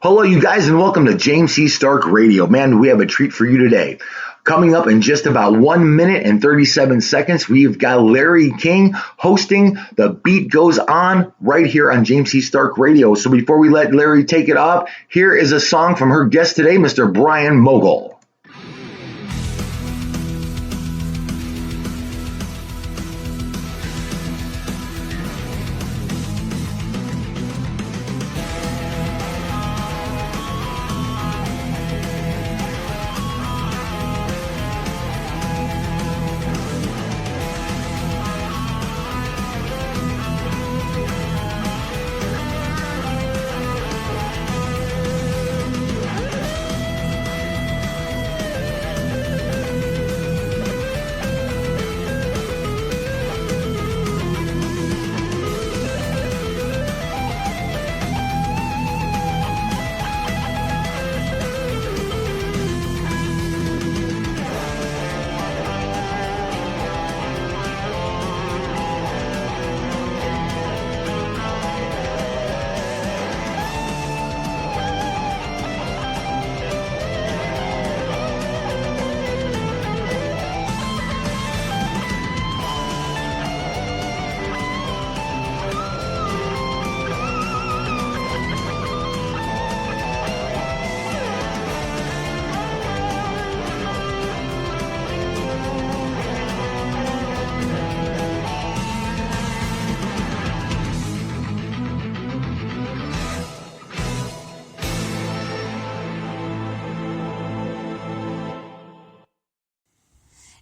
Hello, you guys, and welcome to James C Starke Radio. Man, we have a treat for you today. Coming up in just about 1 minute and 37 seconds, we've got Larri King hosting The Beat Goes On right here on James C Starke Radio. So before we let Larri take it off, here is a song from her guest today, Mr. Bryon Mogul.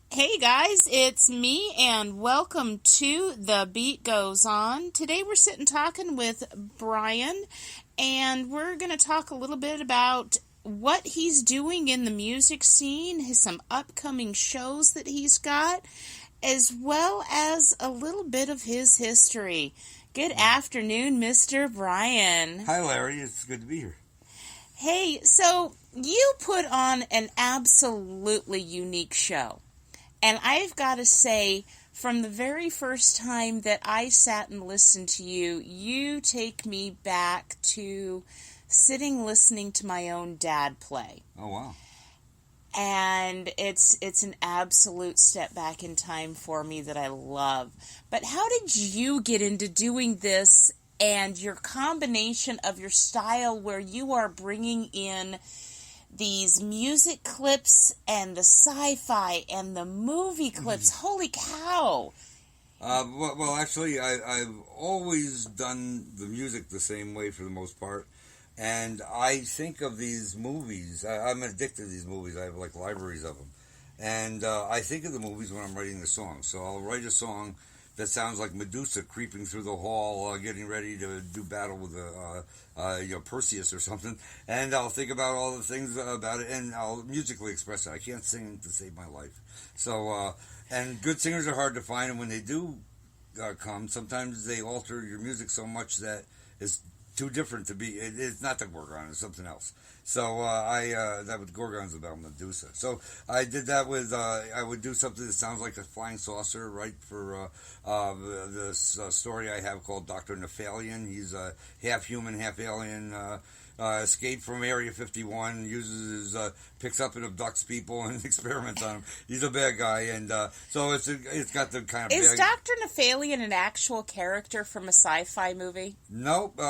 Hey guys, it's me and welcome to The Beat Goes On. Today we're sitting talking with Bryon and we're going to talk a little bit about what he's doing in the music scene, some upcoming shows that he's got, as well as a little bit of his history. Good afternoon, Mr. Bryon. Hi Larry, it's good to be here. Hey, so you put on an absolutely unique show. And I've got to say, from the very first time that I sat and listened to you, you take me back to sitting listening to my own dad play. Oh, wow. And it's an absolute step back in time for me that I love. But how did you get into doing this and your combination of your style where you are bringing in these music clips and the sci-fi and the movie clips? Holy cow! Well, actually, I've always done the music the same way for the most part. And I think of these movies, I'm addicted to these movies. I have like libraries of them. And I think of the movies when I'm writing the song. So I'll write a song that sounds like Medusa creeping through the hall, getting ready to do battle with Perseus or something, and I'll think about all the things about it, and I'll musically express it. I can't sing to save my life. So, and good singers are hard to find, and when they do come, sometimes they alter your music so much that it's too different to be. It's not the Gorgon; it's something else. So that with Gorgon's about Medusa. So I did that with. I would do something that sounds like a flying saucer, right? For this story I have called Dr. Nephalian. He's half human, half alien. Escaped from Area 51, picks up and abducts people and experiments on them. He's a bad guy, and so it's got the kind of. Is Dr. Nephalian an actual character from a sci-fi movie? Nope.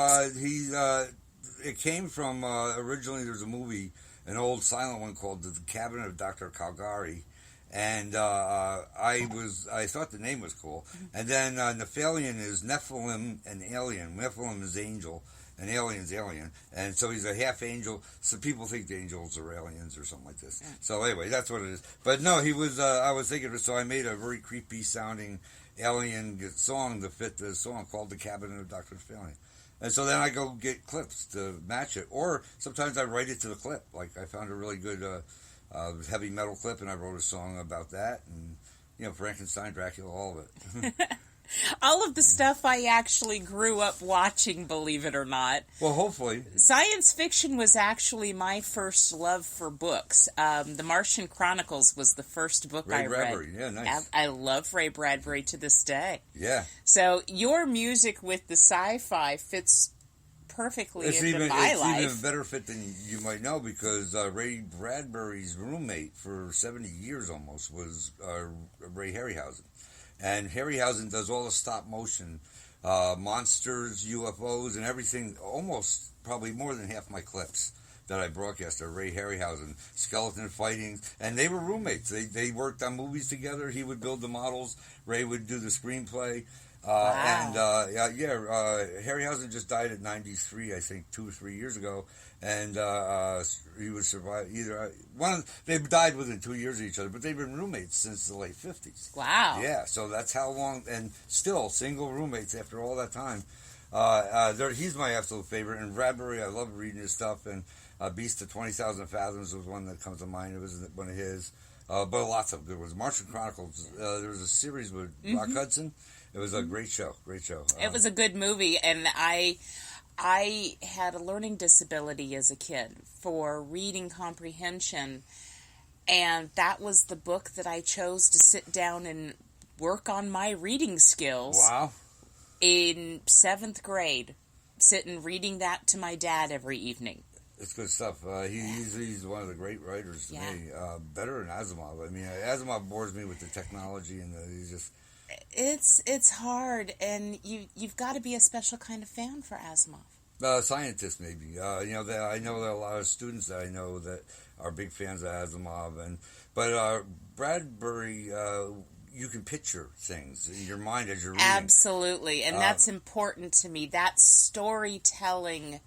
It came from originally. There's a movie, an old silent one called The Cabinet of Dr. Calgary, and I thought the name was cool. And then Nephalian is Nephilim and alien. Nephilim is angel. And alien's alien, and so he's a half angel. So people think the angels are aliens or something like this. So anyway, that's what it is. But no, he was. I was thinking of it, so I made a very creepy sounding alien song to fit the song called "The Cabinet of Dr. Nephalian." And so then I go get clips to match it, or sometimes I write it to the clip. Like I found a really good heavy metal clip, and I wrote a song about that, and Frankenstein, Dracula, all of it. All of the stuff I actually grew up watching, believe it or not. Well, hopefully. Science fiction was actually my first love for books. The Martian Chronicles was the first book I read. Ray Bradbury, yeah, nice. I love Ray Bradbury to this day. Yeah. So your music with the sci-fi fits perfectly into my life. It's even better fit than you might know because Ray Bradbury's roommate for 70 years almost was Ray Harryhausen. And Harryhausen does all the stop motion monsters, UFOs, and everything, almost probably more than half my clips that I broadcast are Ray Harryhausen, skeleton fighting, and they were roommates. They worked on movies together. He would build the models. Ray would do the screenplay. Wow. Harryhausen just died at 93, I think, 2 or 3 years ago, and he would survive either they died within 2 years of each other, but they've been roommates since the late 50s. Wow. Yeah, so that's how long, and still single roommates after all that time. He's my absolute favorite, and Bradbury, I love reading his stuff, and Beast of 20,000 Fathoms was one that comes to mind. It was one of his, but lots of good ones. Martian Chronicles, there was a series with Rock Hudson. It was a great show. It was a good movie, and I had a learning disability as a kid for reading comprehension, and that was the book that I chose to sit down and work on my reading skills. Wow. In 7th grade, sitting reading that to my dad every evening. It's good stuff. He's one of the great writers to me. Better than Asimov. I mean, Asimov bores me with the technology, and he's just... It's hard, and you've got to be a special kind of fan for Asimov. Scientists, maybe. I know there are a lot of students that I know that are big fans of Asimov, but Bradbury, you can picture things in your mind as you're reading. Absolutely, and that's important to me. That storytelling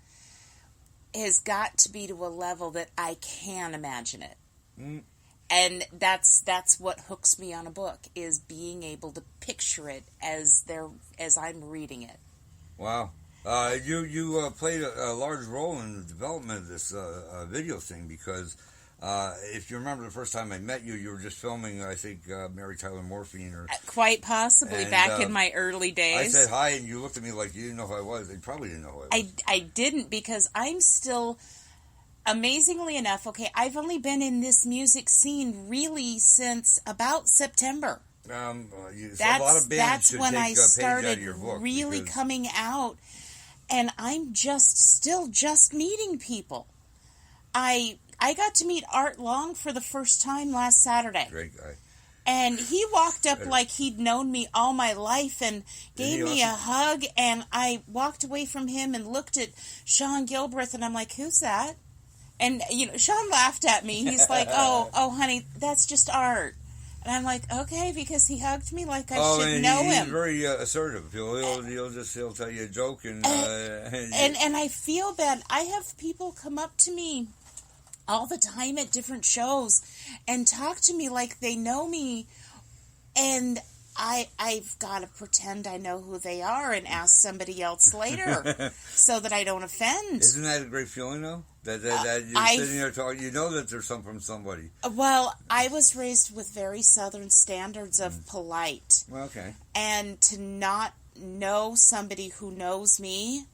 has got to be to a level that I can imagine it. Mm. And that's what hooks me on a book, is being able to picture it as I'm reading it. Wow. You played a large role in the development of this video thing because if you remember the first time I met you, you were just filming, I think, Mary Tyler Morphine. Quite possibly, back in my early days. I said hi, and you looked at me like you didn't know who I was. You probably didn't know who I was. I didn't, because I'm still... Amazingly enough, I've only been in this music scene really since about September. A lot of bands should when take I a page started out of your book really coming out, and I'm still meeting people. I got to meet Art Long for the first time last Saturday. Great guy. And he walked up like he'd known me all my life and gave me a hug, and I walked away from him and looked at Sean Gilbreth, and I'm like, who's that? And, Sean laughed at me. He's like, oh, honey, that's just Art. And I'm like, okay, because he hugged me like I should know him. He's very assertive. He'll tell you a joke. And I feel bad. I have people come up to me all the time at different shows and talk to me like they know me. And I've got to pretend I know who they are and ask somebody else later so that I don't offend. Isn't that a great feeling, though? That you're sitting there talking, you know that there's something from somebody. Well, I was raised with very Southern standards of polite. Well, okay. And to not know somebody who knows me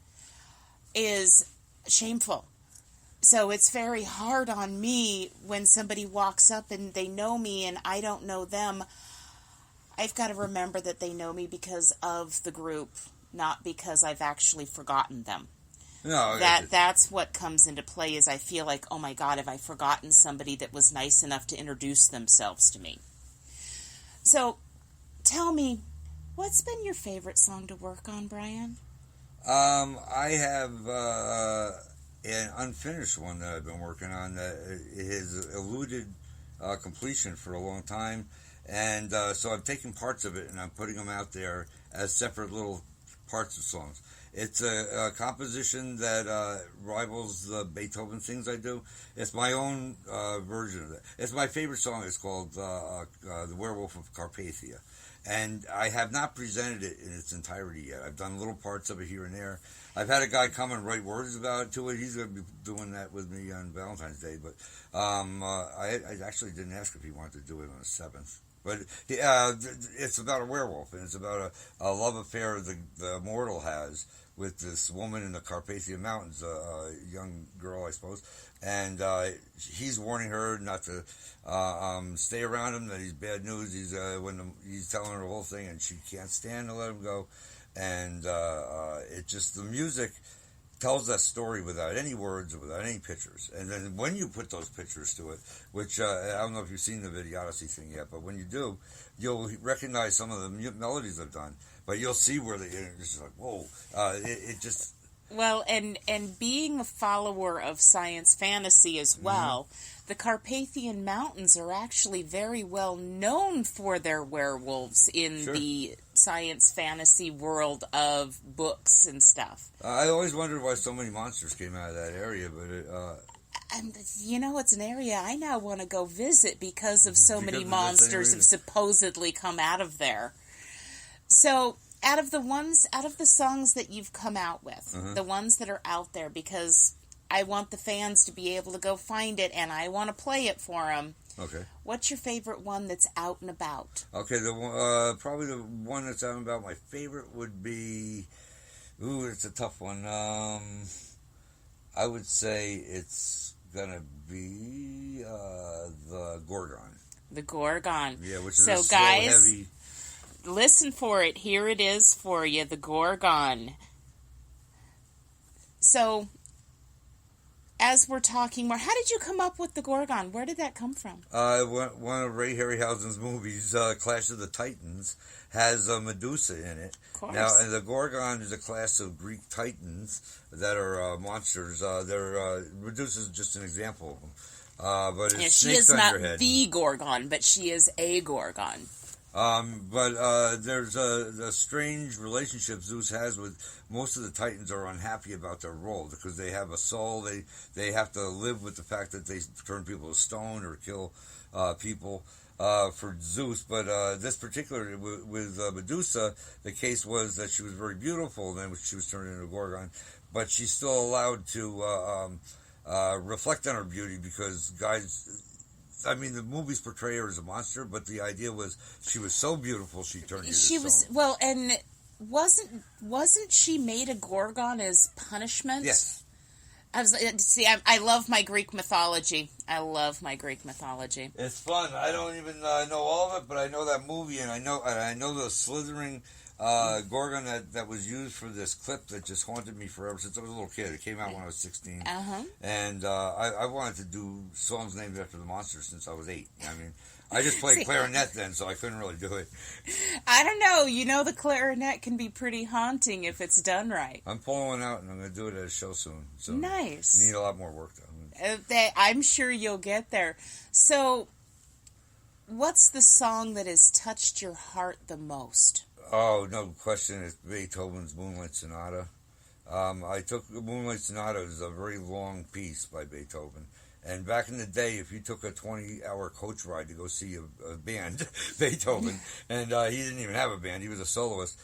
is shameful. So it's very hard on me when somebody walks up and they know me and I don't know them. I've got to remember that they know me because of the group, not because I've actually forgotten them. No, that's what comes into play, is I feel like, oh my God, have I forgotten somebody that was nice enough to introduce themselves to me? So, tell me, what's been your favorite song to work on, Bryon? I have an unfinished one that I've been working on that has eluded completion for a long time. And so I'm taking parts of it and I'm putting them out there as separate little parts of songs. It's a composition that rivals the Beethoven things I do. It's my own version of it. It's my favorite song. It's called The Werewolf of Carpathia. And I have not presented it in its entirety yet. I've done little parts of it here and there. I've had a guy come and write words about it to it. He's going to be doing that with me on Valentine's Day. But I actually didn't ask if he wanted to do it on the 7th. But it's about a werewolf, and it's about a love affair the mortal has with this woman in the Carpathian Mountains, a young girl, I suppose. And he's warning her not to stay around him, that he's bad news. He's telling her the whole thing, and she can't stand to let him go. And it just, the music tells that story without any words or without any pictures. And then when you put those pictures to it, which I don't know if you've seen the Videodyssey thing yet, but when you do, you'll recognize some of the melodies I've done. But you'll see where it's just like, whoa. It just... Well, and being a follower of science fantasy as well, the Carpathian Mountains are actually very well known for their werewolves in the science fantasy world of books and stuff. I always wondered why so many monsters came out of that area, but and it's an area I now want to go visit because of so many monsters have supposedly come out of there. So, out of the songs that you've come out with, the ones that are out there, because I want the fans to be able to go find it, and I want to play it for them. Okay. What's your favorite one that's out and about? Okay, probably the one that's out and about. My favorite would be, it's a tough one. I would say it's gonna be the Gorgon. The Gorgon. Yeah, which is so a slow, guys, heavy. Listen for it. Here it is for you, the Gorgon. So, as we're talking more, how did you come up with the Gorgon? Where did that come from? One of Ray Harryhausen's movies, Clash of the Titans, has Medusa in it. Of course. Now, and the Gorgon is a class of Greek titans that are monsters. Medusa is just an example of them. But it's she is not the Gorgon, but she is a Gorgon. But there's a strange relationship Zeus has with most of the Titans are unhappy about their role because they have a soul. They have to live with the fact that they turn people to stone or kill people for Zeus. But this particular, with Medusa, the case was that she was very beautiful, and then she was turned into a Gorgon. But she's still allowed to reflect on her beauty because guys... I mean, the movies portray her as a monster, but the idea was she was so beautiful she turned into stone. Well, and wasn't she made a Gorgon as punishment? Yes. I love my Greek mythology. It's fun. I don't even know all of it, but I know that movie, and I know the slithering Gorgon that was used for this clip that just haunted me forever since I was a little kid. It came out when I was 16. And I wanted to do songs named after the monsters since I was 8. I mean, I just played clarinet then, so I couldn't really do it. I don't know. You know, the clarinet can be pretty haunting if it's done right. I'm pulling one out, and I'm going to do it at a show soon. So nice. Need a lot more work, though. I'm sure you'll get there. So, what's the song that has touched your heart the most? Oh, no question. It's Beethoven's Moonlight Sonata. I took Moonlight Sonata as a very long piece by Beethoven. And back in the day, if you took a 20-hour coach ride to go see a band, Beethoven, and he didn't even have a band, he was a soloist,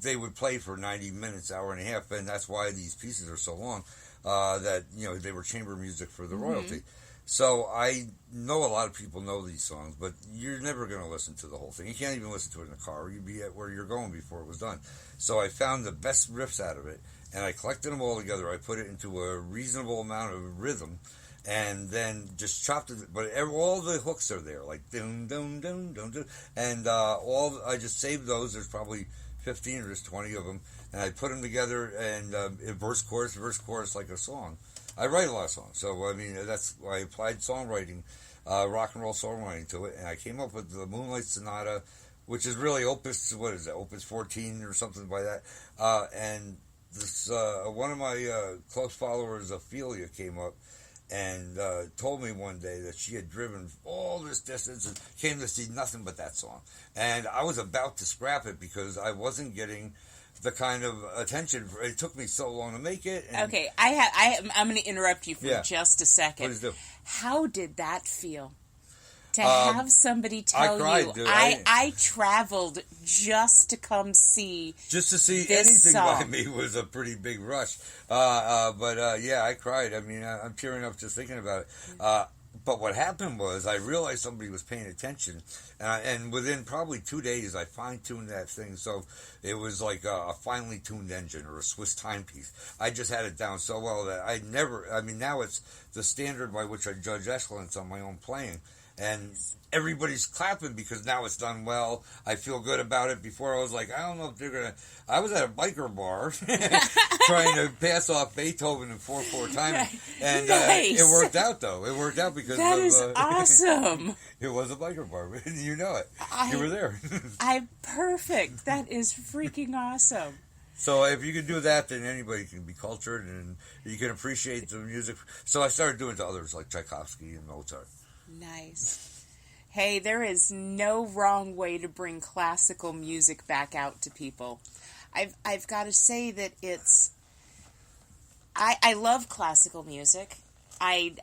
they would play for 90 minutes, hour and a half, and that's why these pieces are so long, that, they were chamber music for the royalty. So I know a lot of people know these songs, but you're never going to listen to the whole thing. You can't even listen to it in the car. You'd be at where you're going before it was done. So I found the best riffs out of it, and I collected them all together. I put it into a reasonable amount of rhythm, and then just chopped it. But all the hooks are there, like dum dum dum dum dum, and I just saved those. There's probably 15 or just 20 of them, and I put them together and verse chorus like a song. I write a lot of songs, so I mean that's why I applied songwriting, rock and roll songwriting to it, and I came up with the Moonlight Sonata, which is really Opus 14 or something by that. And this one of my close followers, Ophelia, came up and told me one day that she had driven all this distance and came to see nothing but that song, and I was about to scrap it because I wasn't getting the kind of attention. It took me so long to make it. Okay, I'm going to interrupt you for just a second. Please do. How did that feel? To have somebody tell cried, you, dude. I traveled just to come see Just to see this anything song. by me was a pretty big rush. But yeah, I cried. I mean, I'm tearing up just thinking about it. But what happened was I realized somebody was paying attention, and within probably 2 days I fine-tuned that thing so it was like a finely tuned engine or a Swiss timepiece. I just had it down so well that now it's the standard by which I judge excellence on my own playing. and everybody's clapping because now it's done well. I feel good about it. Before I was like, I don't know if they're gonna. I was at a biker bar trying to pass off Beethoven in 4/4 timing, and nice. It worked out though. It worked out because that is awesome. It was a biker bar, you know it. You were there. Perfect. That is freaking awesome. So if you can do that, then anybody can be cultured and you can appreciate the music. So I started doing it to others like Tchaikovsky and Mozart. Nice. Hey, there is no wrong way to bring classical music back out to people. I've got to say that it's... I love classical music. I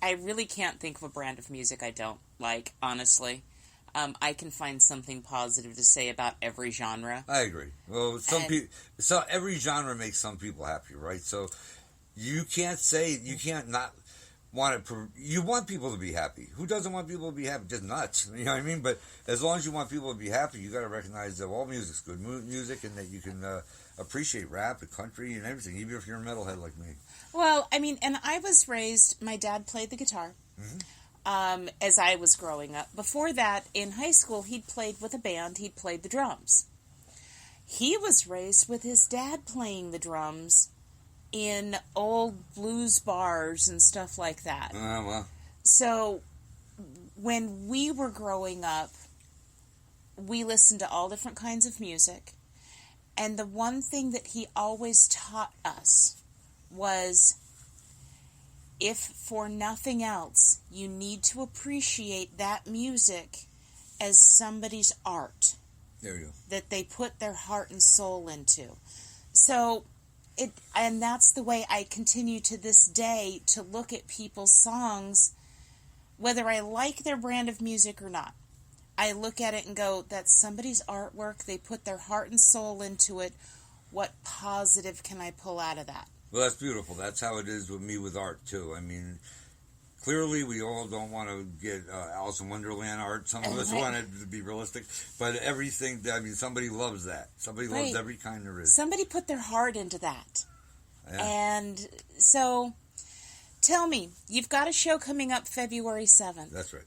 really can't think of a brand of music I don't like, honestly. I can find something positive to say about every genre. I agree. Well, every genre makes some people happy, right? So you can't not want it. You want people to be happy. Who doesn't want people to be happy? Just nuts. You know what I mean? But as long as you want people to be happy, you got to recognize that all music's good music, and that you can appreciate rap and country and everything, even if you're a metalhead like me. Well, I mean, and I was raised. My dad played the guitar. Mm-hmm. As I was growing up. Before that, in high school, he'd played with a band. He'd played the drums. He was raised with his dad playing the drums in old blues bars and stuff like that. Well. So, when we were growing up, we listened to all different kinds of music. And the one thing that he always taught us was... if for nothing else, you need to appreciate that music as somebody's art. There you go. That they put their heart and soul into. So, and that's the way I continue to this day to look at people's songs, whether I like their brand of music or not. I look at it and go, that's somebody's artwork. They put their heart and soul into it. What positive can I pull out of that? Well, that's beautiful. That's how it is with me with art, too. I mean, clearly we all don't want to get Alice in Wonderland art. Some of us want it to be realistic. But everything, I mean, somebody loves that. Somebody loves every kind there is. Somebody put their heart into that. Yeah. And so, tell me, you've got a show coming up February 7th. That's right.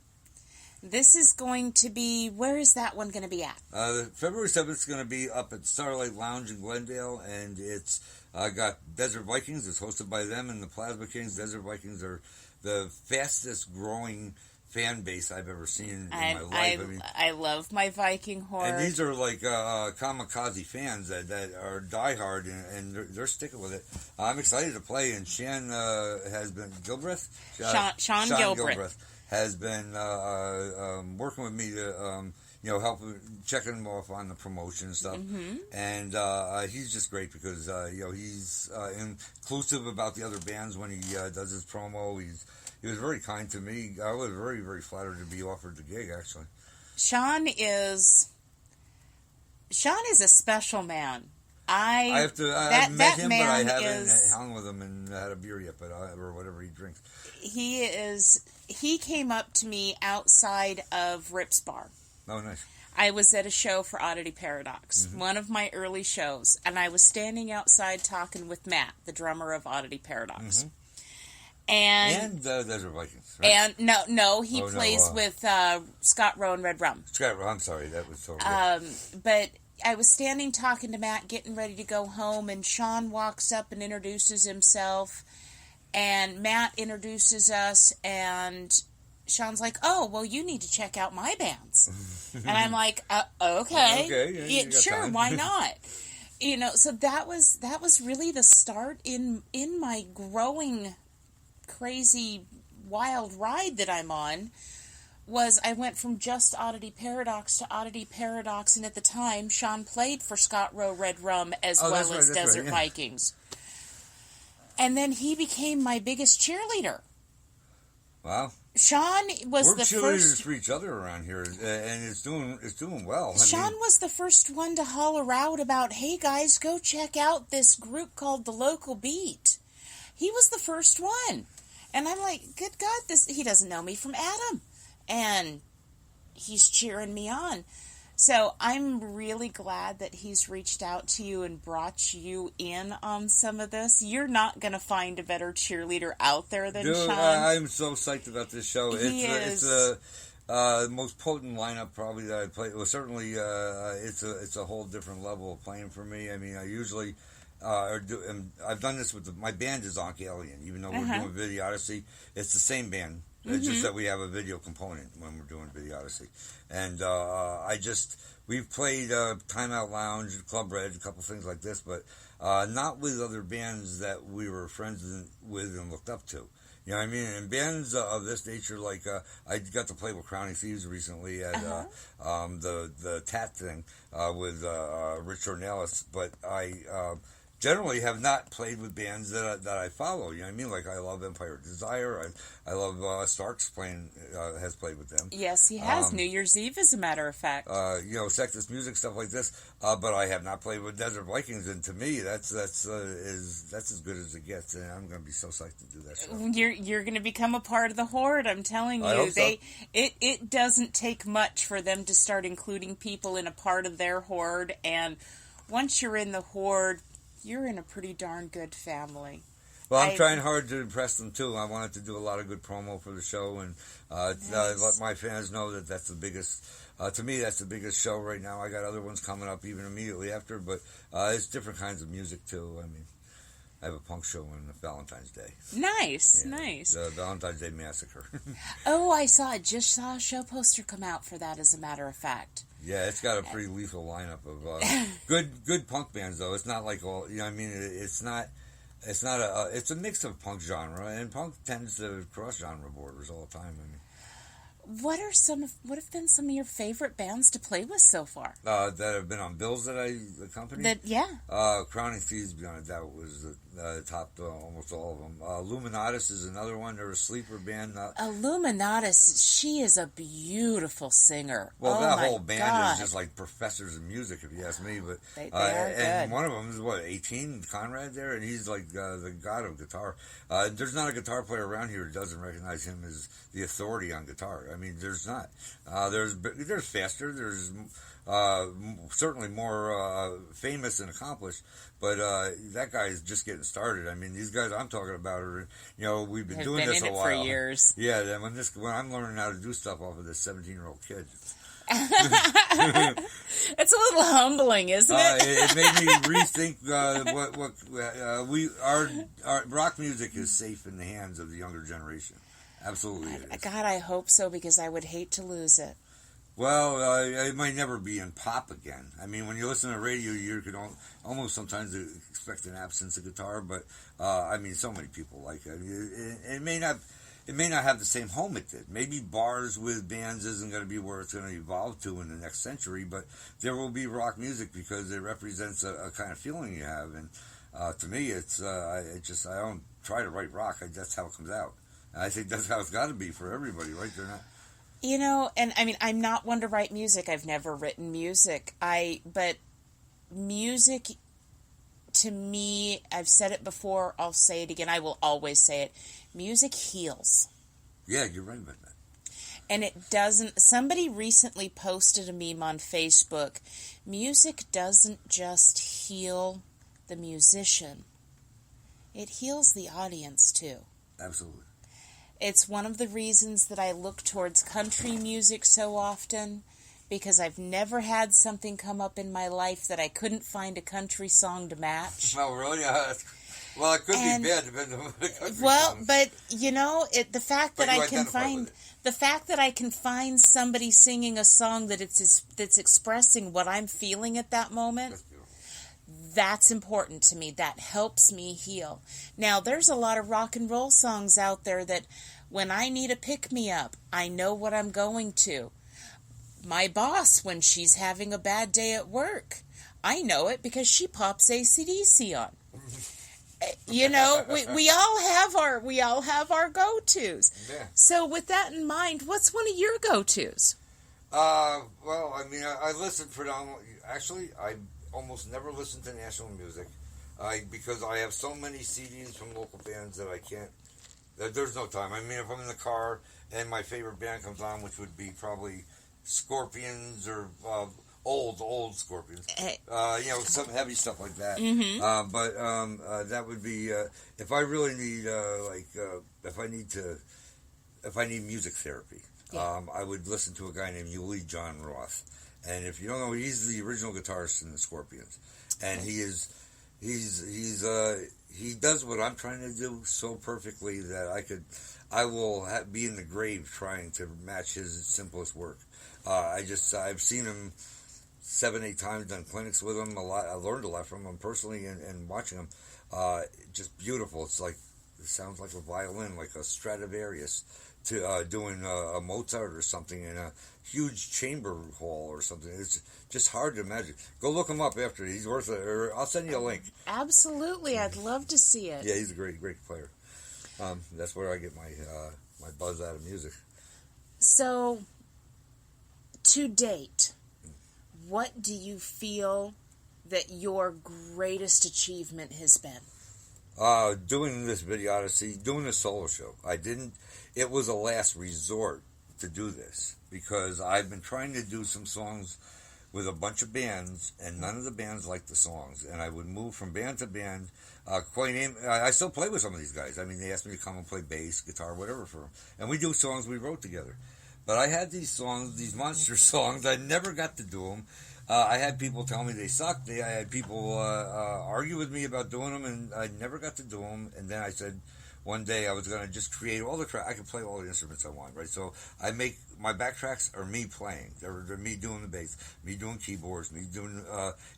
This is going to be, where is that one going to be at? February 7th is going to be up at Starlight Lounge in Glendale, and it's got Desert Vikings. It's hosted by them and the Plasma Kings. Desert Vikings are the fastest growing fan base I've ever seen in my life. I love my Viking horde. And these are like kamikaze fans that are diehard, and they're sticking with it. I'm excited to play, and Sean Gilbreth has been working with me to help checking him off on the promotion and stuff. Mm-hmm. And he's just great because he's inclusive about the other bands when he does his promo. He was very kind to me. I was very, very flattered to be offered the gig, actually. Sean is a special man. I've met him, but I haven't hung with him and had a beer yet, or whatever he drinks. He came up to me outside of Rip's Bar. Oh, nice. I was at a show for Oddity Paradox, mm-hmm. one of my early shows, and I was standing outside talking with Matt, the drummer of Oddity Paradox. Mm-hmm. And Desert Vikings, right? And no, he plays with Scott Rowe and Red Rum. Scott Rowe, I'm sorry, that was so good. But I was standing talking to Matt, getting ready to go home, and Sean walks up and introduces himself, and Matt introduces us, and Sean's like, "Oh, well, you need to check out my bands." And I'm like, "Okay, yeah, sure, time. Why not?" So that was really the start in my growing, crazy, wild ride that I'm on. Was I went from just Oddity Paradox to Oddity Paradox, and at the time, Sean played for Scott Rowe Red Rum as well as Desert Vikings. And then he became my biggest cheerleader. Wow. Sean was We're the cheerleaders first for each other around here, and it's doing well. Sean was the first one to holler out about, "Hey guys, go check out this group called The Local Beat." He was the first one. And I'm like, good God, he doesn't know me from Adam. And he's cheering me on. So I'm really glad that he's reached out to you and brought you in on some of this. You're not going to find a better cheerleader out there than Sean. I'm so psyched about this show. It's the most potent lineup probably that I play. Well, certainly it's a whole different level of playing for me. I mean, I usually I've done this with my band is Zonk Alien, even though we're doing Video Odyssey. It's the same band. It's just that we have a video component when we're doing Video Odyssey. And we've played Time Out Lounge, Club Red, a couple things like this, but not with other bands that we were friends with and looked up to. You know what I mean? And bands of this nature, like I got to play with Crowning Thieves recently at the Tat thing with Rich Ornelas, but I generally have not played with bands that I follow. You know what I mean? Like I love Empire of Desire. I love Stark's has played with them. Yes, he has. New Year's Eve, as a matter of fact. Sexist music, stuff like this. But I have not played with Desert Vikings, and to me, that's as good as it gets. And I'm going to be so psyched to do that show. You're going to become a part of the horde. I'm telling you, I hope so. It doesn't take much for them to start including people in a part of their horde, and once you're in the horde, you're in a pretty darn good family. Well, I'm trying hard to impress them, too. I wanted to do a lot of good promo for the show and let my fans know that that's the biggest, to me, that's the biggest show right now. I got other ones coming up even immediately after, but it's different kinds of music, too. I mean, I have a punk show on Valentine's Day. Nice. The Valentine's Day Massacre. I just saw a show poster come out for that, as a matter of fact. Yeah, it's got a pretty lethal lineup of good punk bands, though. It's not like all, you know what I mean? It's a mix of punk genre, and punk tends to cross genre borders all the time. I mean, what have been some of your favorite bands to play with so far? That have been on bills that I accompanied? Crowning Thieves, beyond a doubt, was topped almost all of them. Illuminatus is another one. They're a sleeper band. Illuminatus, she is a beautiful singer. Well, that whole band is just like professors of music, if you ask me. But they are and good. one of them is 18, Conrad there, and he's like the god of guitar. There's not a guitar player around here who doesn't recognize him as the authority on guitar. I mean, there's not. There's faster. There's certainly more famous and accomplished, but that guy is just getting started. I mean, these guys I'm talking about are, we've been doing this a while. For years. Yeah, then when I'm learning how to do stuff off of this 17-year-old kid. It's a little humbling, isn't it? It made me rethink our rock music is safe in the hands of the younger generation. Absolutely, it is. God, I hope so, because I would hate to lose it. Well, it might never be in pop again. I mean, when you listen to radio, you can almost sometimes expect an absence of guitar, but I mean, so many people like it. It may not have the same home it did. Maybe bars with bands isn't going to be where it's going to evolve to in the next century, but there will be rock music because it represents a kind of feeling you have. And to me, I don't try to write rock. That's how it comes out. And I think that's how it's got to be for everybody, right? They're not. And I mean, I'm not one to write music. I've never written music. But music, to me, I've said it before, I'll say it again, I will always say it. Music heals. Yeah, you're right about that. And it doesn't, somebody recently posted a meme on Facebook. Music doesn't just heal the musician. It heals the audience, too. Absolutely. It's one of the reasons that I look towards country music so often, because I've never had something come up in my life that I couldn't find a country song to match. Oh, really? Well, it could be bad depending on the country song. But the fact that I can find somebody singing a song that's expressing what I'm feeling at that moment. That's important to me. That helps me heal. Now, there's a lot of rock and roll songs out there that when I need a pick-me-up, I know what I'm going to. My boss, when she's having a bad day at work, I know it because she pops AC/DC on. We all have our go-tos. Yeah. So with that in mind, what's one of your go-tos? Well, I mean, I listen predominantly. Actually, I almost never listen to national music because I have so many CDs from local bands that I can't. There's no time. I mean, if I'm in the car and my favorite band comes on, which would be probably Scorpions or old Scorpions. Some heavy stuff like that. But that would be if I really need if I need music therapy. I would listen to a guy named Uli John Roth, and if you don't know, he's the original guitarist in the Scorpions, and he does what I'm trying to do so perfectly that I will be in the grave trying to match his simplest work. I've seen him 7-8 times, done clinics with him a lot. I learned a lot from him personally, and watching him, just beautiful. It sounds like a violin, like a Stradivarius, to doing a Mozart or something in a huge chamber hall or something. It's just hard to imagine. Go look him up after. He's worth it. Or I'll send you a link. Absolutely, I'd love to see it. Yeah, he's a great player. That's where I get my buzz out of music. So, to date, what do you feel that your greatest achievement has been? Doing this Videodyssey, doing a solo show. It was a last resort to do this because I've been trying to do some songs with a bunch of bands, and none of the bands liked the songs. And I would move from band to band. I still play with some of these guys. I mean, they asked me to come and play bass, guitar, whatever for them. And we do songs we wrote together. But I had these songs, these monster songs. I never got to do them. I had people tell me they sucked. I had people argue with me about doing them, and I never got to do them. And then I said one day I was going to just create all the tracks. I could play all the instruments I want, right? So my backtracks are me playing. They're me doing the bass, me doing keyboards, me doing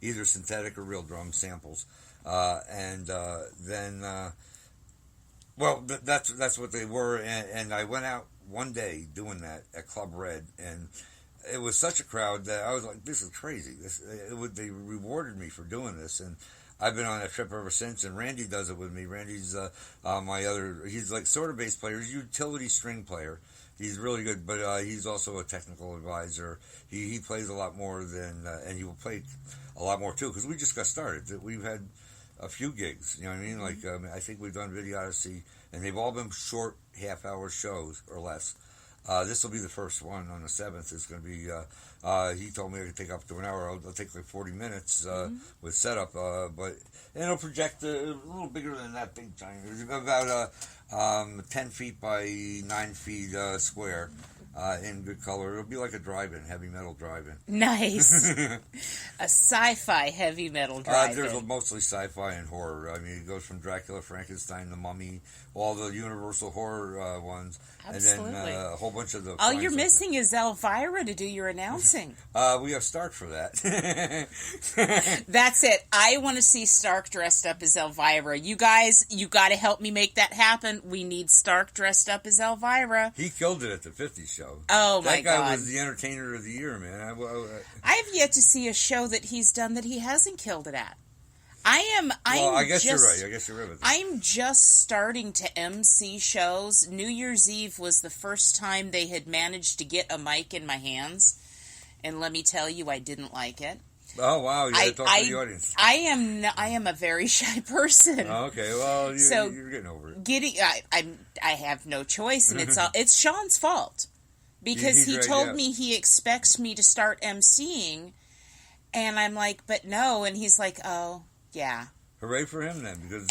either synthetic or real drum samples. That's what they were. And I went out one day doing that at Club Red, and it was such a crowd that I was like, this is crazy. They rewarded me for doing this, and I've been on that trip ever since, and Randy does it with me. Randy's he's like sort of bass player. He's a utility string player. He's really good, but he's also a technical advisor. He plays a lot more than, and he will play a lot more too, because we just got started. We've had a few gigs, you know what I mean? Like, I think we've done Videodyssey, and they've all been short half-hour shows or less. This will be the first one on the 7th. It's going to be, he told me I could take up to an hour. I'll take like 40 minutes with setup, but it'll project a little bigger than that big giant. It's about 10 feet by 9 feet square. In good color. It'll be like a drive-in, heavy metal drive-in. Nice. A sci-fi heavy metal drive-in. There's mostly sci-fi and horror. I mean, it goes from Dracula, Frankenstein, The Mummy, all the Universal horror ones. Absolutely. And then a whole bunch of the... All you're missing is Elvira to do your announcing. We have Stark for that. That's it. I want to see Stark dressed up as Elvira. You guys, you got to help me make that happen. We need Stark dressed up as Elvira. He killed it at the 50s show. Oh, my God. That guy was the entertainer of the year, man. I have yet to see a show that he's done that he hasn't killed it at. I guess you're right. I guess you're right with that. I'm just starting to MC shows. New Year's Eve was the first time they had managed to get a mic in my hands. And let me tell you, I didn't like it. Oh, wow. You got to talk to the audience. I am a very shy person. Oh, okay. Well, you're getting over it. I have no choice, and it's Sean's fault. Because he told me he expects me to start MCing, and I'm like, but no, and he's like, oh, yeah. Hooray for him then, because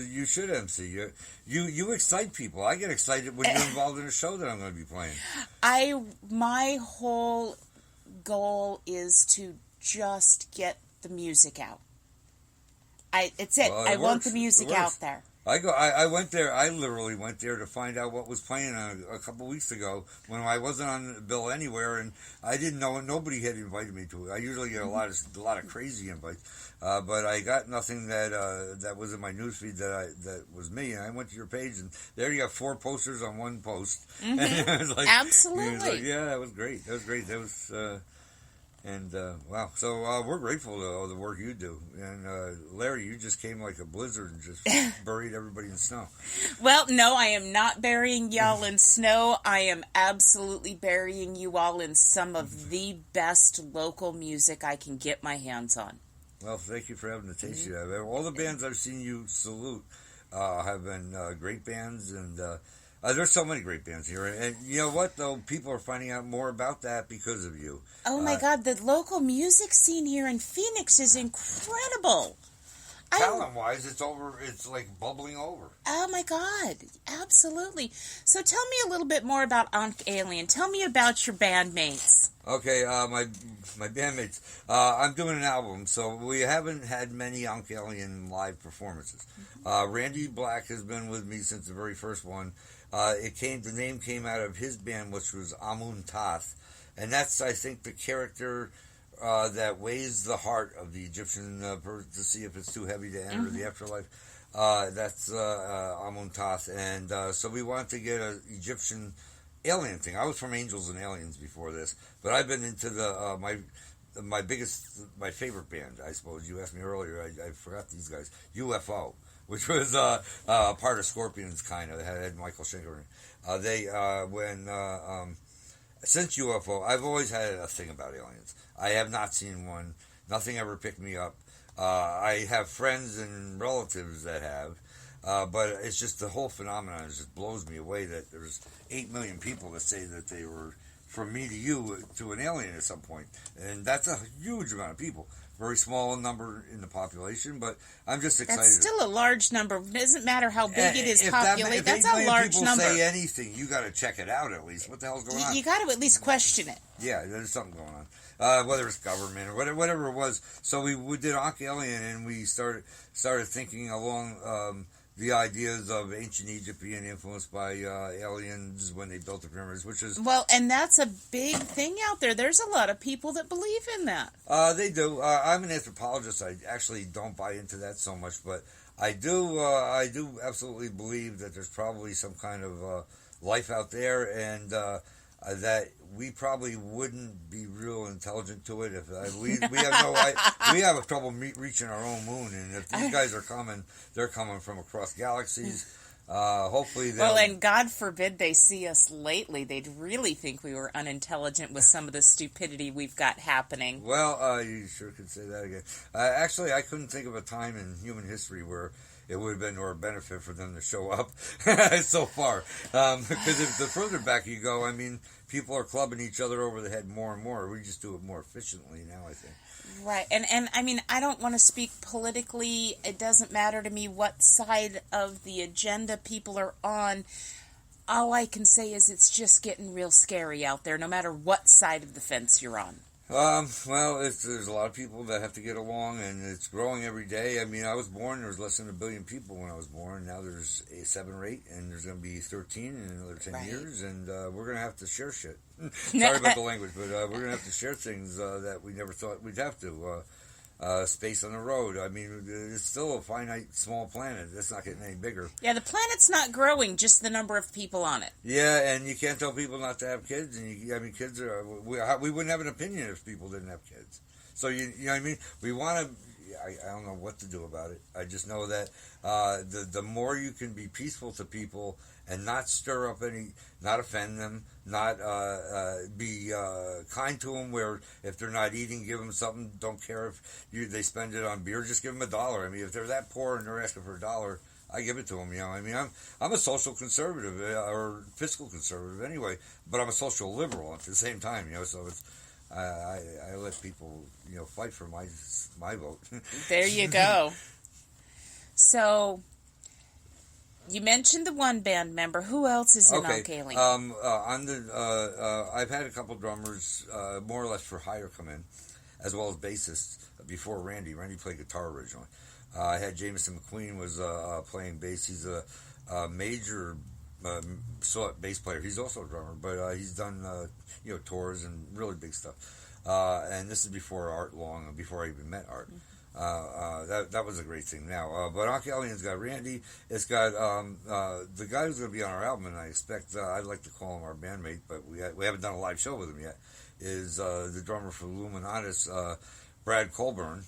you should MC. You excite people. I get excited when you're involved in a show that I'm going to be playing. My whole goal is to just get the music out. It's it. Well, I want the music out there. I went there. I literally went there to find out what was playing a couple weeks ago when I wasn't on the bill anywhere, and I didn't know. Nobody had invited me to it. I usually get a lot of crazy invites, but I got nothing that was in my newsfeed that was me. And I went to your page, and there you got 4 posters on one post. Mm-hmm. And I was like, absolutely, yeah, that was great. That was great. That was. Wow. So we're grateful to all the work you do. And Larry, you just came like a blizzard and just buried everybody in snow. Well, no, I am not burying y'all in snow. I am absolutely burying you all in some of the best local music I can get my hands on. Well, thank you for having the taste of that. All the bands I've seen you salute have been great bands, and There's so many great bands here, and you know what? Though people are finding out more about that because of you. Oh my God, the local music scene here in Phoenix is incredible. Talent-wise, it's like bubbling over. Oh my God, absolutely. So tell me a little bit more about Ankh Alien. Tell me about your bandmates. Okay, my bandmates. I'm doing an album, so we haven't had many Ankh Alien live performances. Randy Black has been with me since the very first one. The name came out of his band, which was Amun Tath, and that's, I think, the character that weighs the heart of the Egyptian person to see if it's too heavy to enter the afterlife. That's Amun Tath, and so we wanted to get an Egyptian alien thing. I was from Angels and Aliens before this, but I've been into my favorite band, I suppose. You asked me earlier, I forgot these guys. UFO, which was part of Scorpions, kind of. It had Michael Schenker in it. Since UFO, I've always had a thing about aliens. I have not seen one. Nothing ever picked me up. I have friends and relatives that have, but it's just the whole phenomenon just blows me away that there's 8 million people that say that they were from me to you to an alien at some point. And that's a huge amount of people. Very small number in the population, but I'm just excited. That's still a large number. It doesn't matter how big it is populated. That's a large number. If say anything, you got to check it out at least. What the hell's going on? You got to at least question it. Yeah, there's something going on. Whether it's government or whatever it was. So we did Ankh Alien, and we started thinking along the ideas of ancient Egypt being influenced by aliens when they built the pyramids, which is... Well, and that's a big thing out there. There's a lot of people that believe in that. They do. I'm an anthropologist. I actually don't buy into that so much, but I do absolutely believe that there's probably some kind of life out there, and that we probably wouldn't be real intelligent to it if we have trouble reaching our own moon, and if these guys are coming, they're coming from across galaxies. Hopefully, and God forbid they see us lately. They'd really think we were unintelligent with some of the stupidity we've got happening. Well, you sure could say that again. Actually, I couldn't think of a time in human history where it would have been to our benefit for them to show up so far. Because if the further back you go, I mean, people are clubbing each other over the head more and more. We just do it more efficiently now, I think. Right. And I mean, I don't want to speak politically. It doesn't matter to me what side of the agenda people are on. All I can say is it's just getting real scary out there, no matter what side of the fence you're on. Well, there's a lot of people that have to get along, and it's growing every day. I mean, I was born, there was less than 1 billion people when I was born. Now there's 7 or 8, and there's going to be 13 in another 10 years, and we're going to have to share shit. Sorry about the language, but we're going to have to share things that we never thought we'd have to. Space on the road. I mean, it's still a finite, small planet. It's not getting any bigger. Yeah, the planet's not growing, just the number of people on it. Yeah, and you can't tell people not to have kids. And kids are. We wouldn't have an opinion if people didn't have kids. So you know what I mean. We want to. I don't know what to do about it. I just know that the more you can be peaceful to people and not stir up not offend them, not be kind to them. Where if they're not eating, give them something. Don't care if they spend it on beer. Just give them $1. I mean, if they're that poor and they're asking for $1, I give it to them. You know, I mean, I'm a social conservative or fiscal conservative anyway, but I'm a social liberal at the same time. You know, so it's. I let people, fight for my vote. There you go. So, you mentioned the one band member. Who else is in Ankh Alien? I've had a couple drummers, more or less for hire, come in, as well as bassists before Randy. Randy played guitar originally. I had Jameson McQueen was playing bass. He's a major bass player. He's also a drummer, but he's done tours and really big stuff. And this is before Art Long, before I even met Art. That was a great thing. Now, but Ankh Alien's got Randy. It's got the guy who's going to be on our album, and I expect I'd like to call him our bandmate, but we haven't done a live show with him yet. Is the drummer for Illuminatus, Brad Colburn,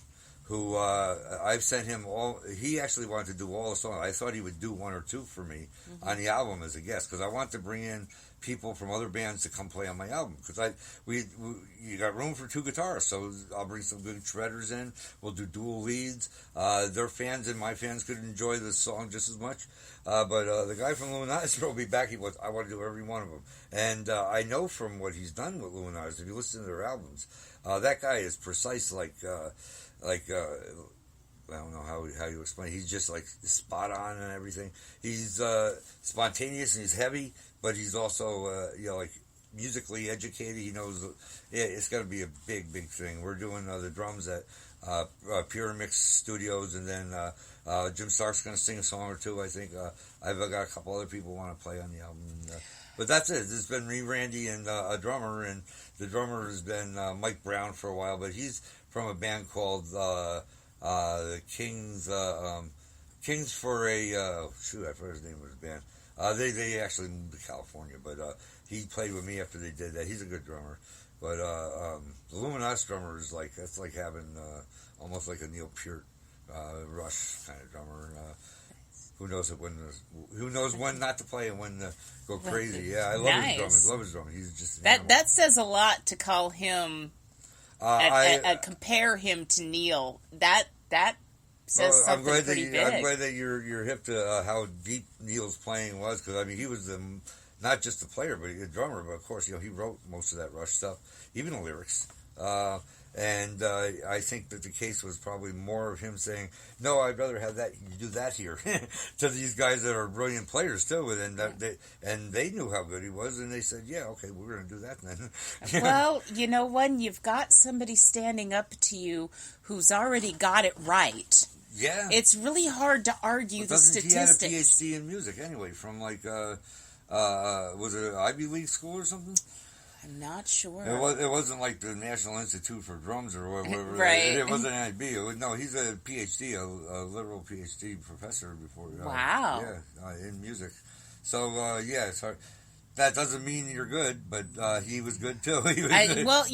who I've sent him all. He actually wanted to do all the songs. I thought he would do one or two for me on the album as a guest, because I want to bring in people from other bands to come play on my album, because you got room for two guitarists, so I'll bring some good shredders in. We'll do dual leads. Their fans and my fans could enjoy the song just as much. But the guy from Luminous will be back. I want to do every one of them, and I know from what he's done with Luminous, if you listen to their albums, that guy is precise like I don't know how you explain it. He's just like spot on and everything. He's spontaneous and he's heavy, but he's also like musically educated. He knows it's got to be a big thing. We're doing the drums at Pyramix Studios, and then Jim Stark's going to sing a song or two. I think I've got a couple other people who want to play on the album. But that's it. It's been me, Randy, and a drummer, and the drummer has been Mike Brown for a while, but he's from a band called the Kings. Kings for a I forgot his name of his band. They actually moved to California, but he played with me after they did that. He's a good drummer, but the Luminous drummer is that's like having almost like a Neil Peart, Rush kind of drummer. Who knows when not to play and when to go crazy? Yeah, I love his drumming. Love his drumming. He's just that says a lot to call him. Compare him to Neil. That says something pretty big. I'm glad that you're hip to how deep Neil's playing was, because I mean he was not just a player but a drummer. But of course, he wrote most of that Rush stuff, even the lyrics. And I think that the case was probably more of him saying, "No, I'd rather have that. You do that here," to these guys that are brilliant players too. And they knew how good he was, and they said, "Yeah, okay, we're going to do that then." Well, when you've got somebody standing up to you who's already got it right, it's really hard to argue the statistics. He had a PhD in music anyway, from was it an Ivy League school or something? I'm not sure. It wasn't like the National Institute for Drums or whatever. Right. It wasn't NIB. No, he's a PhD, a literal PhD professor before. Wow. In music. So, it's hard. That doesn't mean you're good, but he was good too. Well,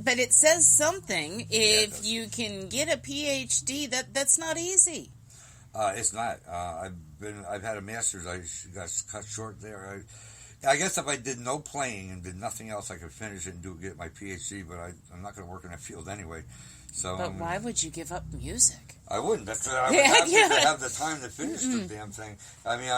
but it says something. If you can get a PhD, that's not easy. It's not. I've had a master's. I got cut short there. I guess if I did no playing and did nothing else, I could finish it and get my PhD, but I'm not going to work in that field anyway. So, but why would you give up music? I wouldn't. I would have to have the time to finish the damn thing. I mean,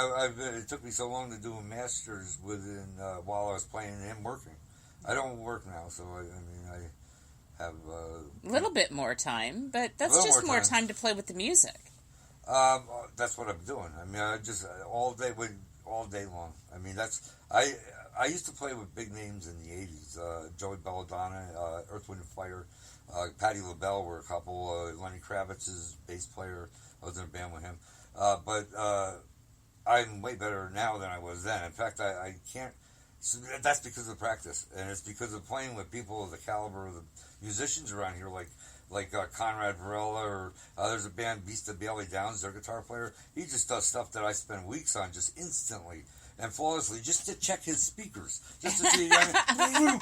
it took me so long to do a master's while I was playing and working. I don't work now, so I have a little bit more time, but that's just more time to play with the music. That's what I'm doing. I mean, I just all day long. I mean, I used to play with big names in the 80s. Joey Belladonna, Earth, Wind & Fire, Patti LaBelle were a couple. Lenny Kravitz's bass player. I was in a band with him. But I'm way better now than I was then. In fact, I can't. So that's because of practice, and it's because of playing with people of the caliber of the musicians around here, like Conrad Varela, or there's a band, Beast of Bailey Downs, their guitar player. He just does stuff that I spend weeks on, just instantly and flawlessly, just to check his speakers, just to see. And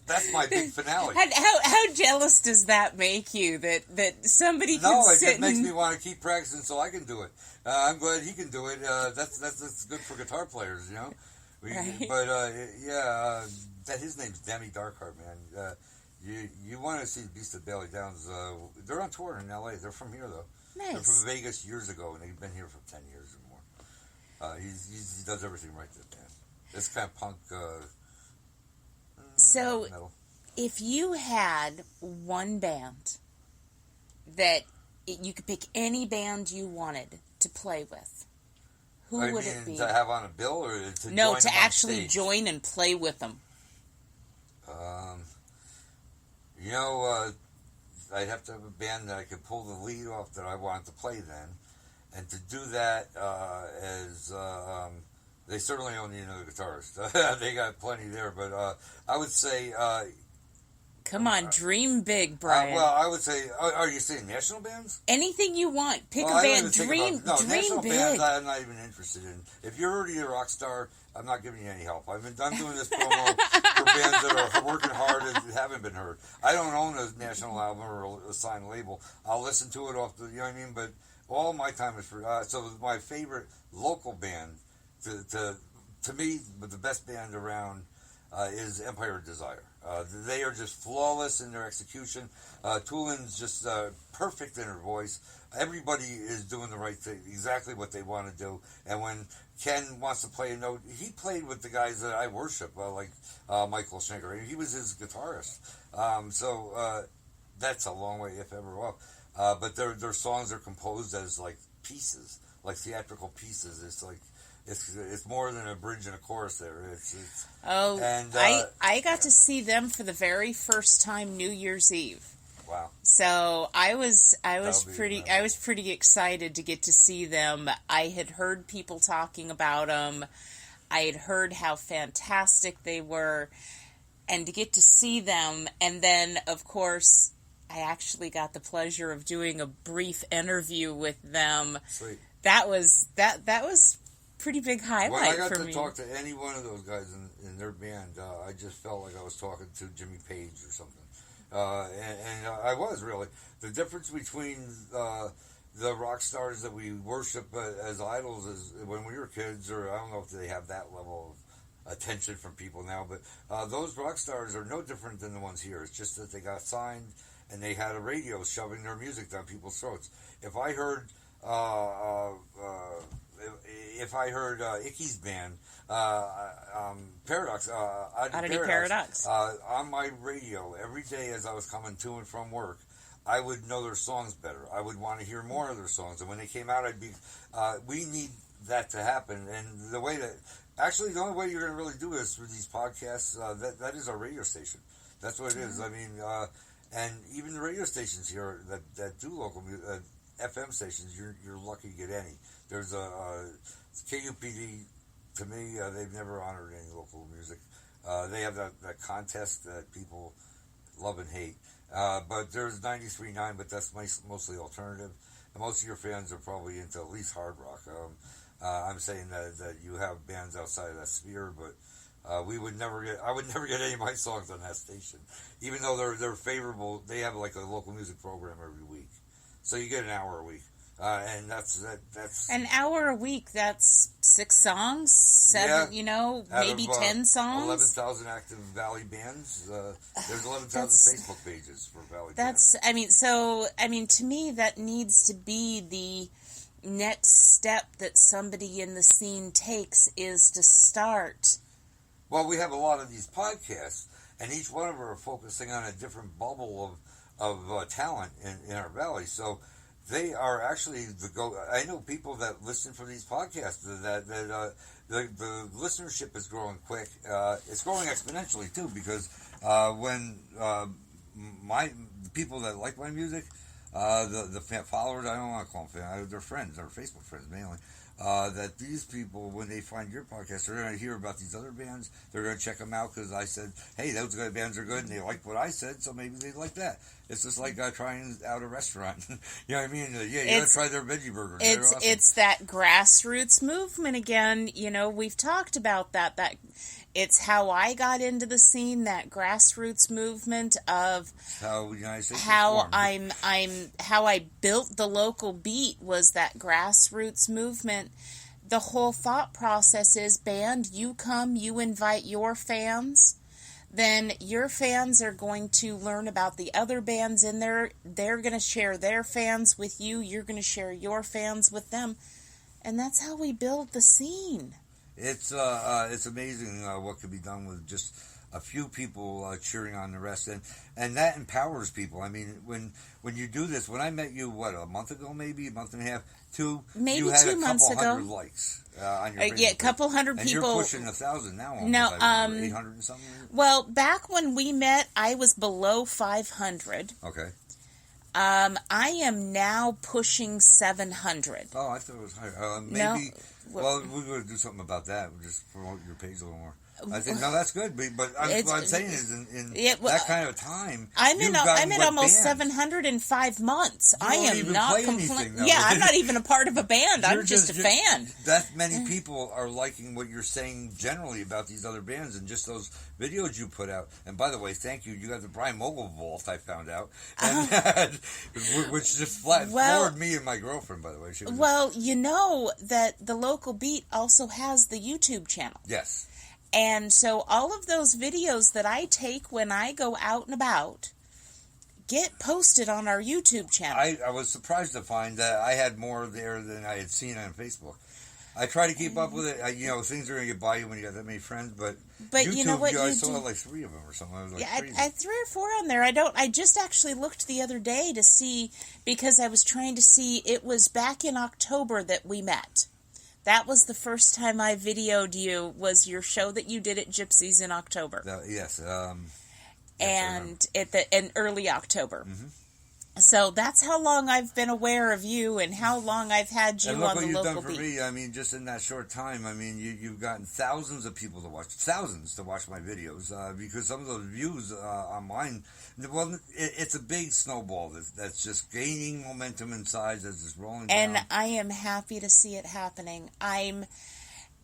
that's my big finale. How jealous does that make you that somebody can it sit just makes me want to keep practicing so I can do it. I'm glad he can do it. That's good for guitar players, Right. But that his name's Demi Darkheart, man. You want to see Beast of Bailey Downs? They're on tour in L.A. They're from here though. Nice. They're from Vegas years ago, and they've been here for 10 years or more. He does everything right. That band. It's kind of punk. So, metal. If you had one band that you could pick any band you wanted to play with, who would it be? To have on a bill, or to no, join to them on actually stage? Join and play with them. I'd have to have a band that I could pull the lead off that I wanted to play then, and to do that they certainly don't need another guitarist. They got plenty there, but I would say Come on, dream big, Bryon. Well, I would say, are you saying national bands? Anything you want. Pick a band. Dream national big. Bands I'm not even interested in. If you're already a rock star, I'm not giving you any help. I'm doing this promo for bands that are working hard and haven't been heard. I don't own a national album or a signed label. I'll listen to it off the, you know what I mean? But all my time is for, so my favorite local band, to me, but the best band around is Empire of Desire. They are just flawless in their execution. Toolin's just perfect in her voice. Everybody is doing the right thing, exactly what they want to do. And when Ken wants to play a note, he played with the guys that I worship, like Michael Schenker. He was his guitarist. So that's a long way, if ever off. But their songs are composed as like pieces, like theatrical pieces. It's like it's more than a bridge and a chorus there. I got to see them for the very first time New Year's Eve. Wow. So I was pretty excited to get to see them. I had heard people talking about them. I had heard how fantastic they were, and to get to see them, and then of course I actually got the pleasure of doing a brief interview with them. Sweet. That was pretty big highlight for me. When I got to talk to any one of those guys in their band, I just felt like I was talking to Jimmy Page or something. And I was really. The difference between the rock stars that we worship as idols is when we were kids, or I don't know if they have that level of attention from people now, but those rock stars are no different than the ones here. It's just that they got signed and they had a radio shoving their music down people's throats. If I heard Icky's band, Paradox, Oddity Paradox, on my radio every day as I was coming to and from work, I would know their songs better. I would want to hear more of their songs. And when they came out, we need that to happen. And the only way you're going to really do this through these podcasts, that is our radio station. That's what it is. I mean, and even the radio stations here that do local music, FM stations, you're lucky to get any. There's a KUPD. To me, they've never honored any local music. They have that contest that people love and hate. But there's 93.9, but that's mostly alternative. And most of your fans are probably into at least hard rock. I'm saying that you have bands outside of that sphere, but I would never get any of my songs on that station, even though they're favorable. They have like a local music program every week, so you get an hour a week. And that's an hour a week. That's 6 songs, 7, maybe 10 songs. 11,000 active Valley bands. There's 11,000 Facebook pages for Valley bands. To me, that needs to be the next step that somebody in the scene takes, is to start. Well, we have a lot of these podcasts, and each one of them are focusing on a different bubble of talent in our valley. So they are actually I know people that listen for these podcasts. The listenership is growing quick. It's growing exponentially too, because when the people that like my music, the followers, I don't want to call them fans, they're friends, they're Facebook friends mainly. That these people, when they find your podcast, they're going to hear about these other bands. They're going to check them out because I said, hey, those good bands are good, and they like what I said, so maybe they like that. It's just like trying out a restaurant. You know what I mean? Yeah, you got to try their veggie burgers. Awesome. It's that grassroots movement again. We've talked about that. It's how I got into the scene, that grassroots movement of how I built the local beat was that grassroots movement. The whole thought process is, band, you come, you invite your fans, then your fans are going to learn about the other bands in there. They're going to share their fans with you. You're going to share your fans with them. And that's how we build the scene. It's amazing what can be done with just a few people cheering on the rest, and that empowers people. I mean, when you do this, when I met you, a month ago, maybe a month and a half, 2, maybe you had 2 months ago, 100 likes on your Facebook a couple hundred and people. You're pushing 1,000 now. No, 800 and something. Well, back when we met, I was below 500. Okay. I am now pushing 700. Oh, I thought it was higher. No. Well, we're going to do something about that. We'll just promote your page a little more. I think no, that's good. But what I'm saying is, in that kind of time, I'm in almost 705 months. I am not complaining. Yeah, I'm not even a part of a band. I'm just a fan. That many people are liking what you're saying generally about these other bands and just those videos you put out. And by the way, thank you. You got the Bryon Mogul vault. I found out, which just floored me and my girlfriend. By the way, you know that the local beat also has the YouTube channel. Yes. And so all of those videos that I take when I go out and about get posted on our YouTube channel. I was surprised to find that I had more there than I had seen on Facebook. I try to keep up with it. Things are going to get by you when you got that many friends, but YouTube, you know what? I saw like 3 of them or something. I was like, crazy. I 3 or 4 on there. I just actually looked the other day to see, because I was trying to see, it was back in October that we met. That was the first time I videoed you, was your show that you did at Gypsies in October. Yes. And in early October. Mm-hmm. So that's how long I've been aware of you and how long I've had you on the local beat. And look what you've done for me. I mean, just in that short time, I mean, you've gotten thousands of people to watch my videos, because some of those views on mine, well, it's a big snowball that's just gaining momentum in size as it's rolling down. And I am happy to see it happening.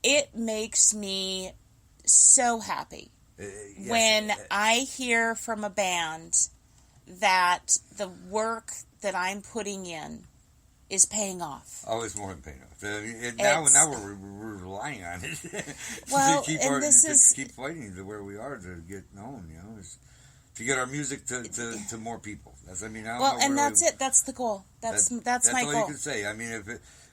It makes me so happy when I hear from a band that the work that I'm putting in is paying off. Oh, it's more than paying off. Now we're relying on it. Well, to keep fighting to where we are to get known. To get our music to more people. That's it. That's the goal. That's my goal. That's all you can say. I mean, if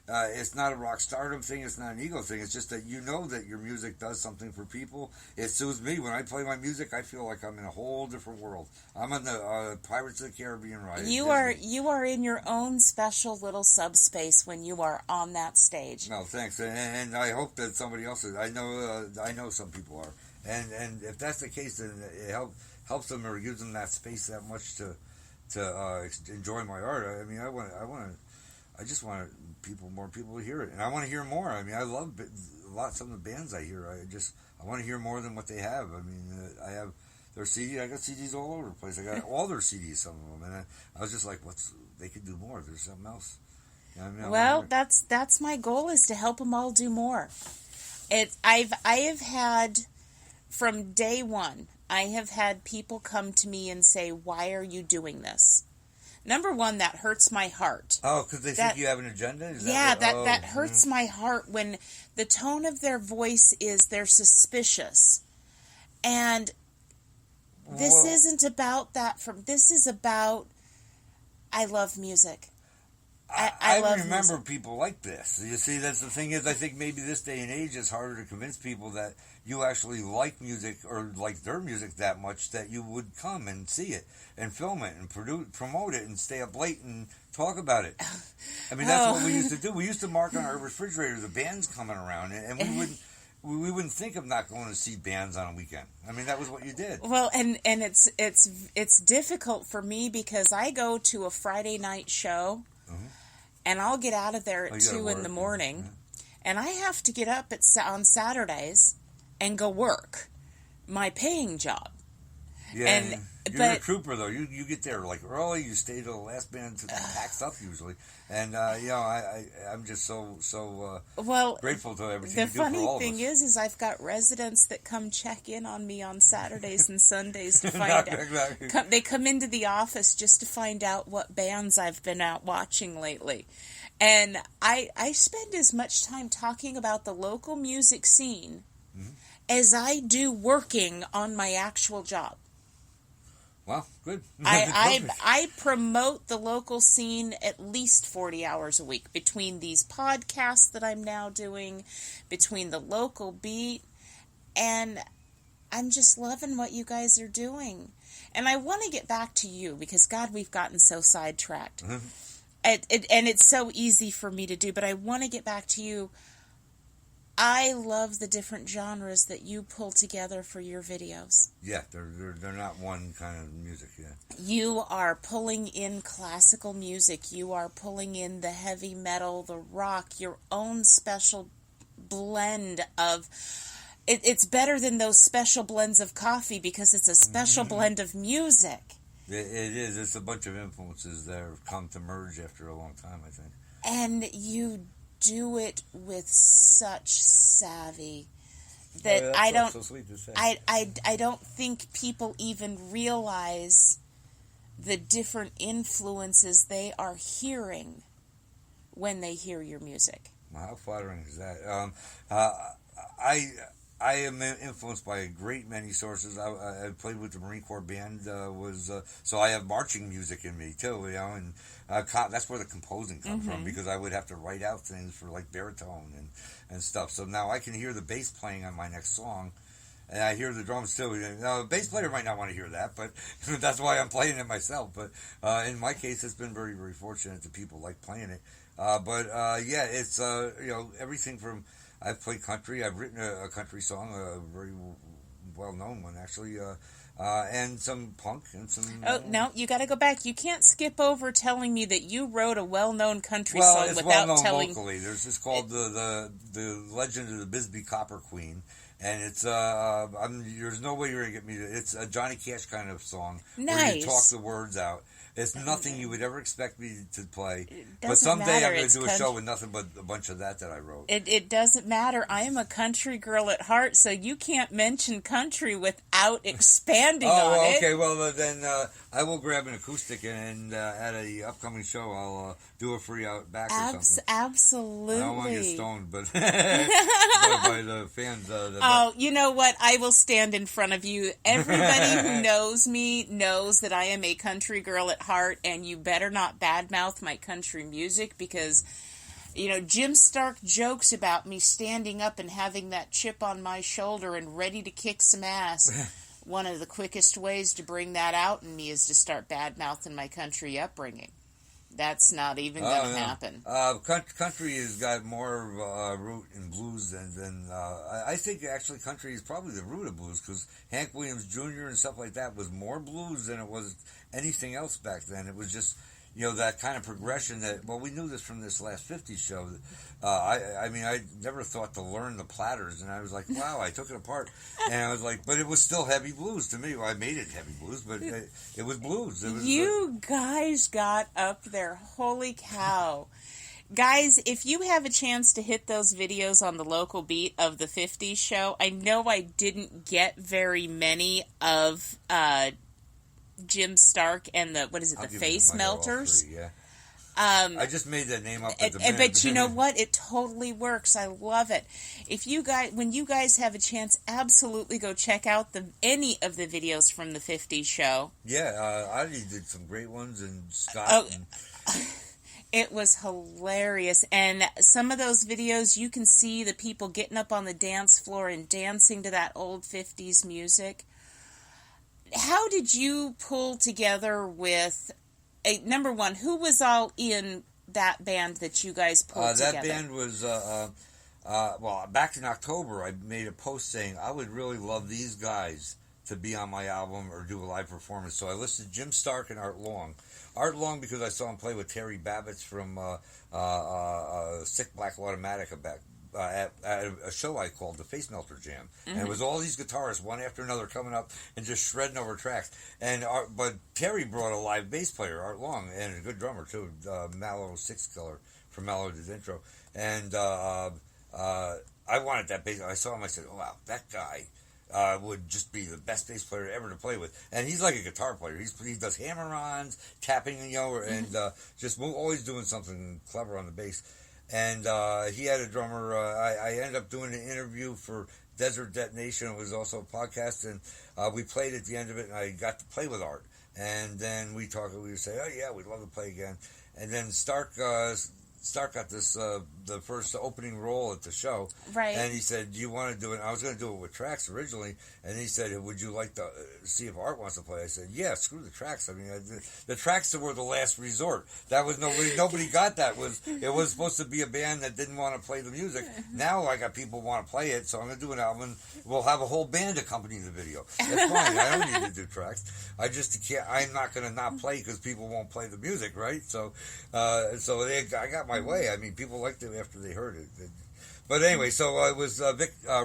it's not a rock stardom thing, it's not an ego thing. It's just that you know that your music does something for people. It soothes me when I play my music. I feel like I'm in a whole different world. I'm on the Pirates of the Caribbean ride. You are in your own special little subspace when you are on that stage. No, thanks, and I hope that somebody else is. I know some people are, and if that's the case, then it helps them or gives them that space that much to enjoy my art. I mean, I just want more people to hear it, and I want to hear more. I mean, I love some of the bands I hear. I want to hear more than what they have. I mean, I have their CD. I got CDs all over the place. I got all their CDs, some of them, and I was just like, they could do more. There's something else. You know what I mean? Well, that's my goal, is to help them all do more. I have had, from day one, I have had people come to me and say, "Why are you doing this?" Number one, that hurts my heart. Oh, because they think you have an agenda? That hurts my heart when the tone of their voice is they're suspicious. And this isn't about that. This is about, I love music. I love remember music. People like this. You see, that's the thing is, I think maybe this day and age it's harder to convince people that you actually like music or like their music that much that you would come and see it and film it and promote it and stay up late and talk about it. I mean, that's what we used to do. We used to mark on our refrigerator the bands coming around, and we wouldn't think of not going to see bands on a weekend. I mean, that was what you did. Well, and it's difficult for me because I go to a Friday night show. Mm-hmm. And I'll get out of there at 2 in the morning, and I have to get up on Saturdays and go work my paying job. Yeah, you're a trooper though. You get there like early. You stay till the last band packs up usually, and I'm just so grateful to everything you do for all of us. The funny thing is I've got residents that come check in on me on Saturdays and Sundays to find out. Exactly. They come into the office just to find out what bands I've been out watching lately, and I spend as much time talking about the local music scene as I do working on my actual job. Well, good. I promote the local scene at least 40 hours a week between these podcasts that I'm now doing, between the local beat, and I'm just loving what you guys are doing. And I want to get back to you because, God, we've gotten so sidetracked. Mm-hmm. And it's so easy for me to do, but I want to get back to you. I love the different genres that you pull together for your videos. Yeah, they're not one kind of music, yeah. You are pulling in classical music. You are pulling in the heavy metal, the rock, your own special blend of... It's better than those special blends of coffee because it's a special blend of music. It is. It's a bunch of influences that have come to merge after a long time, I think. And you do it with such savvy that I don't... so sweet to say. I don't think people even realize the different influences they are hearing when they hear your music. Well, how flattering is that? I am influenced by a great many sources. I played with the Marine Corps band, so I have marching music in me too, and that's where the composing comes from, because I would have to write out things for like baritone and stuff. So now I can hear the bass playing on my next song, and I hear the drums too. Now, the bass player might not want to hear that, but that's why I'm playing it myself. But in my case, it's been very, very fortunate that people like playing it. Yeah, it's everything from... I've played country. I've written a country song, a very well-known one, actually, and some punk and some... Oh, no, you got to go back. You can't skip over telling me that you wrote a well-known country song without well-known telling... locally. There's called the Legend of the Bisbee Copper Queen, and it's there's no way you're gonna get me to... It's a Johnny Cash kind of song. Nice. Where you talk the words out. It's nothing you would ever expect me to play. But Doesn't someday matter. I'm going to It's do a show with nothing but a bunch of that I wrote. It doesn't matter. I am a country girl at heart, so you can't mention country without expanding on it. Okay. Well, then I will grab an acoustic and at a upcoming show I'll do a free out back or something. Absolutely. I don't want to get stoned, but by the fans. You know what? I will stand in front of you. Everybody who knows me knows that I am a country girl at heart, and you better not badmouth my country music because, Jim Stark jokes about me standing up and having that chip on my shoulder and ready to kick some ass. One of the quickest ways to bring that out in me is to start badmouthing my country upbringing. That's not even going to happen. Country has got more root in blues than I think actually country is probably the root of blues because Hank Williams Jr. and stuff like that was more blues than it was anything else back then. It was just, that kind of progression that, well, we knew this from this last 50s show. I never thought to learn the platters, and I was like, wow, I took it apart. And I was like, but it was still heavy blues to me. Well, I made it heavy blues, but it was blues. It was guys got up there. Holy cow. Guys, if you have a chance to hit those videos on the local beat of the 50s show, I know I didn't get very many of Jim Stark and the Face Melters. I just made that name up. But you know what? It totally works. I love it. When you guys have a chance, absolutely go check out any of the videos from the 50s show. Yeah, Adi did some great ones, and Scott. It was hilarious. And some of those videos, you can see the people getting up on the dance floor and dancing to that old 50s music. How did you pull together with, number one, who was all in that band that you guys pulled together? That band was, back in October, I made a post saying I would really love these guys to be on my album or do a live performance. So I listed Jim Stark and Art Long. Art Long because I saw him play with Terry Babbitts from Sick Black Automatica back at a show I called the Face Melter Jam, and it was all these guitarists one after another coming up and just shredding over tracks. But Terry brought a live bass player, Art Long, and a good drummer too, Mallow Six Killer from Mallow Did Intro, and I wanted that bass. I saw him. I said, "Oh wow, that guy." Would just be the best bass player ever to play with, and he's like a guitar player. He does hammer-ons, tapping, and just always doing something clever on the bass. And he had a drummer. I ended up doing an interview for Desert Detonation. It was also a podcast, and we played at the end of it, and I got to play with Art. And then we would say, "Oh yeah, we'd love to play again." And then Stark got this the first opening role at the show, right? And he said, "Do you want to do it?" I was going to do it with tracks originally, and he said, "Would you like to see if Art wants to play?" I said, "Yeah, screw the tracks. I mean, the tracks were the last resort. That was nobody got that. It was supposed to be a band that didn't want to play the music. Now I got people who want to play it, so I'm going to do an album. We'll have a whole band accompany the video. That's fine. I don't need to do tracks. I just can't. I'm not going to not play because people won't play the music, right? So I got my way. I mean, people liked it after they heard it. But anyway, so it was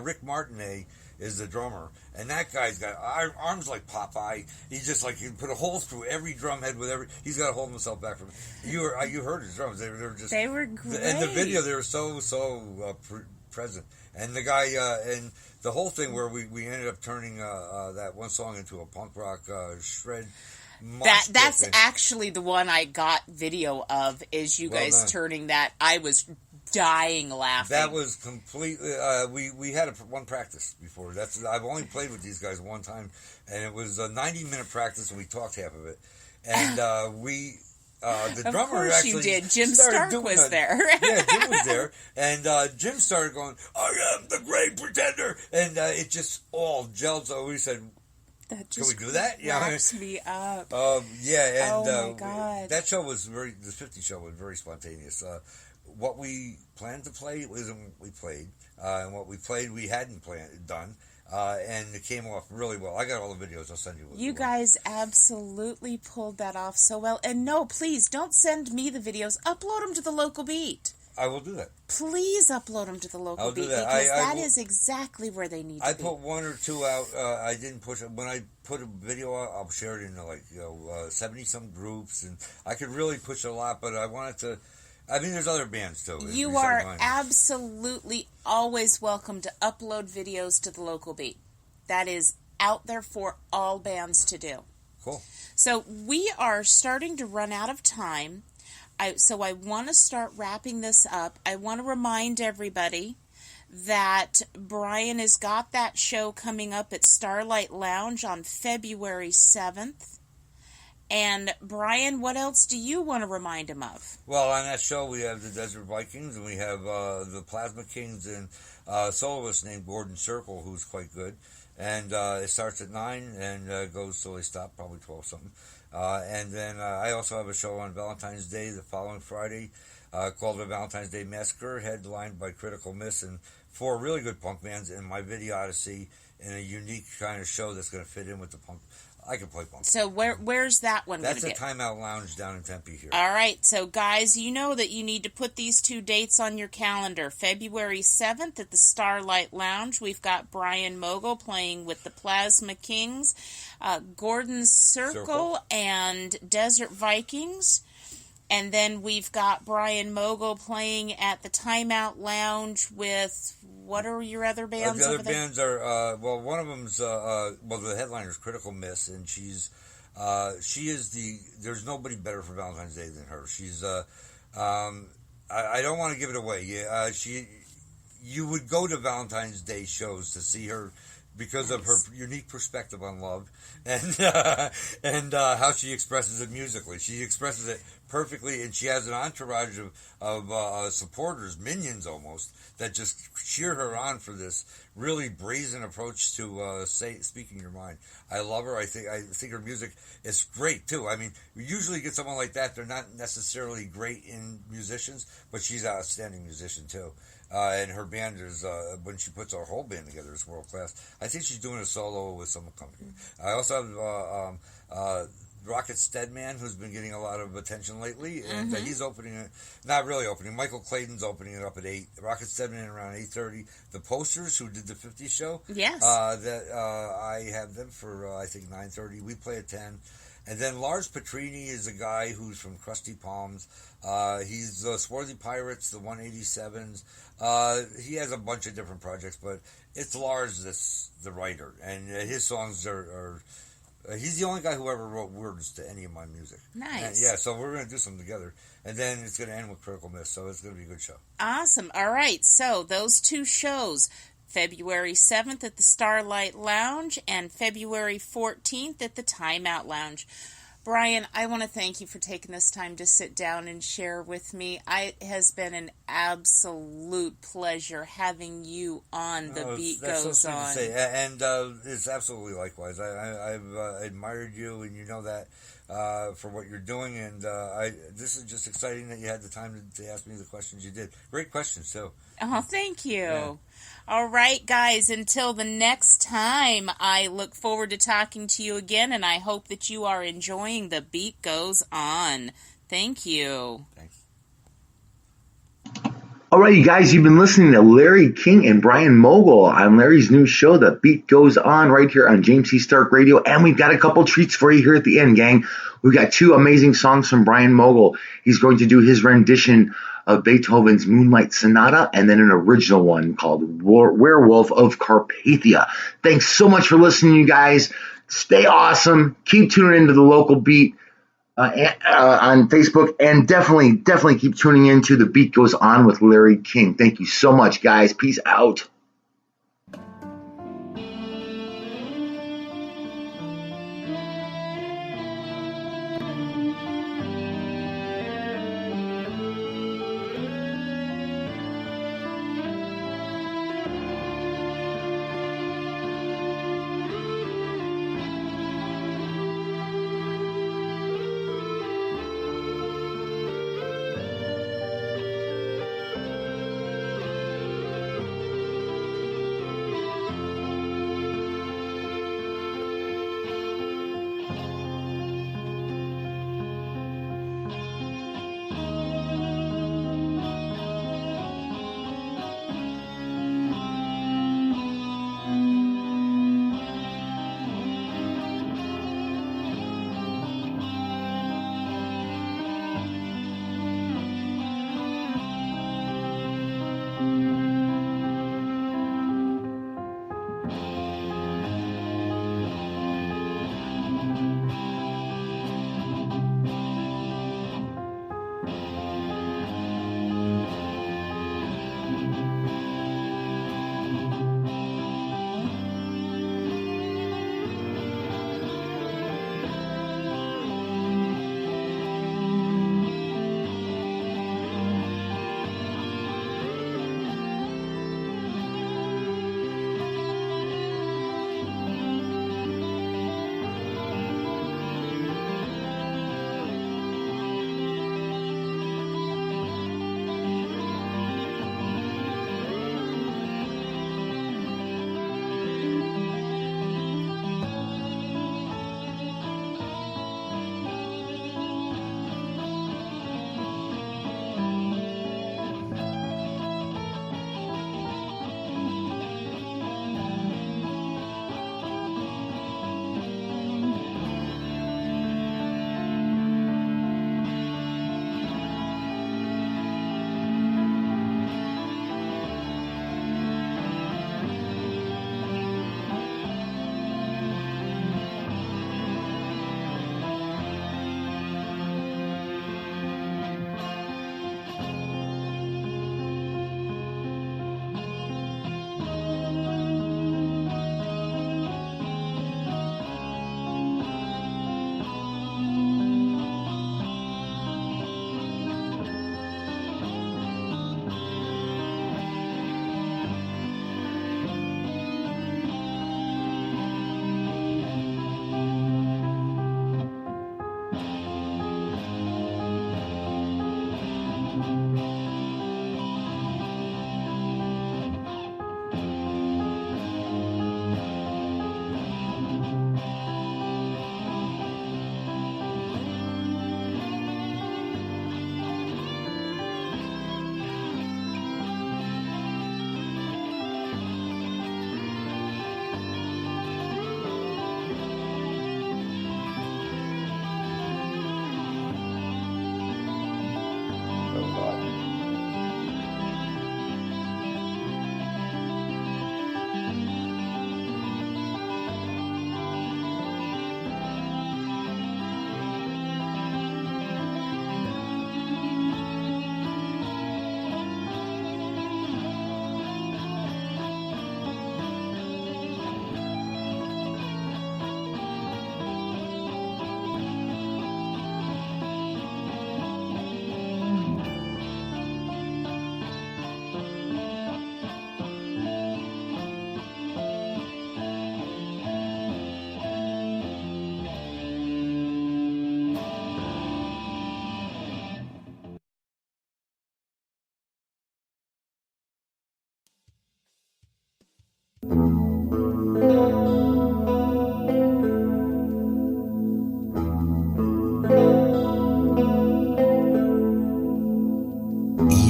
Rick Martinet is the drummer, and that guy's got arms like Popeye. He's just like, he put a hole through every drum head with every. He's got to hold himself back from. You heard his drums. They were just. They were great. In the video, they were so present, and the guy and the whole thing where we ended up turning that one song into a punk rock shred. That's actually the one I got video of. Is you guys turning that? I was dying laughing. That was completely. We had one practice before. I've only played with these guys one time, and it was a 90-minute practice, and we talked half of it. And the drummer of course actually you did. Jim Stark was there. Yeah, Jim was there, and Jim started going, "I am the great pretender," and it just all gelled. So we said, that just "Can we do that?" cracks me up. Yeah, and oh my God. that show was the 50 show was very spontaneous. What we planned to play wasn't what we played, and what we played we hadn't done, and it came off really well. I got all the videos. I'll send you. You guys absolutely pulled that off so well. And no, please don't send me the videos. Upload them to the local beat. I will do that. Please upload them to the local I'll beat do that. because that is exactly where they need to be. I put one or two out. I didn't push it. When I put a video out, I'll share it in 70-some groups, and I could really push it a lot. But I wanted to. I mean, there's other bands too. You are absolutely always welcome to upload videos to the local beat. That is out there for all bands to do. Cool. So we are starting to run out of time. So I want to start wrapping this up. I want to remind everybody that Bryon has got that show coming up at Starlight Lounge on February 7th. And, Bryon, what else do you want to remind him of? Well, on that show, we have the Desert Vikings, and we have the Plasma Kings, and a soloist named Gordon Circle, who's quite good. And it starts at 9 and goes till they stop, probably 12-something. And then I also have a show on Valentine's Day, the following Friday, called the Valentine's Day Massacre, headlined by Critical Miss and 4 really good punk bands in my Video Odyssey, in a unique kind of show that's going to fit in with the punk. I can play punk. So where's that one going to be? That's a Timeout Lounge down in Tempe here. All right. So, guys, you know that you need to put these 2 dates on your calendar. February 7th at the Starlight Lounge, we've got Bryon Mogul playing with the Plasma Kings, Gordon's Circle, and Desert Vikings. And then we've got Bryon Mogul playing at the Timeout Lounge with... What are your other bands the over other there? bands are, one of them's, the headliner is Critical Miss, and she is there's nobody better for Valentine's Day than her. She's, I don't want to give it away. Yeah, you would go to Valentine's Day shows to see her because of her unique perspective on love and how she expresses it musically. She expresses it perfectly, and she has an entourage of supporters, minions almost, that just cheer her on for this really brazen approach to speaking your mind. I love her. I think her music is great too. I mean, we usually get someone like that. They're not necessarily great in musicians, but she's an outstanding musician too. And her band is, when she puts our whole band together, is world class. I think she's doing a solo with some company. I also have Rocket Steadman, who's been getting a lot of attention lately, and he's opening it. Not really opening. Michael Clayton's opening it up at 8. Rocket Steadman around 8:30. The Posters, who did the 50 show, yes, I have them for I think 9:30. We play at 10. And then Lars Petrini is a guy who's from Krusty Palms. He's the Swarthy Pirates, the 187s. He has a bunch of different projects, but it's Lars that's the writer, and his songs are he's the only guy who ever wrote words to any of my music. Nice. And, yeah, so we're going to do something together. And then it's going to end with Critical Miss, so it's going to be a good show. Awesome. All right, so those 2 shows, February 7th at the Starlight Lounge and February 14th at the Timeout Lounge. Bryon, I want to thank you for taking this time to sit down and share with me. It has been an absolute pleasure having you on The Beat Goes On. To say. And it's absolutely likewise. I've admired you, and you know that for what you're doing. And this is just exciting that you had the time to ask me the questions you did. Great questions, too. Oh, thank you. Yeah. All right, guys, until the next time, I look forward to talking to you again, and I hope that you are enjoying The Beat Goes On. Thank you. Thanks. All right, you guys, you've been listening to Larri King and Bryon Mogul on Larry's new show, The Beat Goes On, right here on James C Starke Radio. And we've got a couple treats for you here at the end, gang. We've got two amazing songs from Bryon Mogul. He's going to do his rendition of Beethoven's Moonlight Sonata, and then an original one called Werewolf of Carpathia. Thanks so much for listening, you guys. Stay awesome. Keep tuning into the local beat on Facebook, and definitely keep tuning in to The Beat Goes On with Larri King. Thank you so much, guys. Peace out.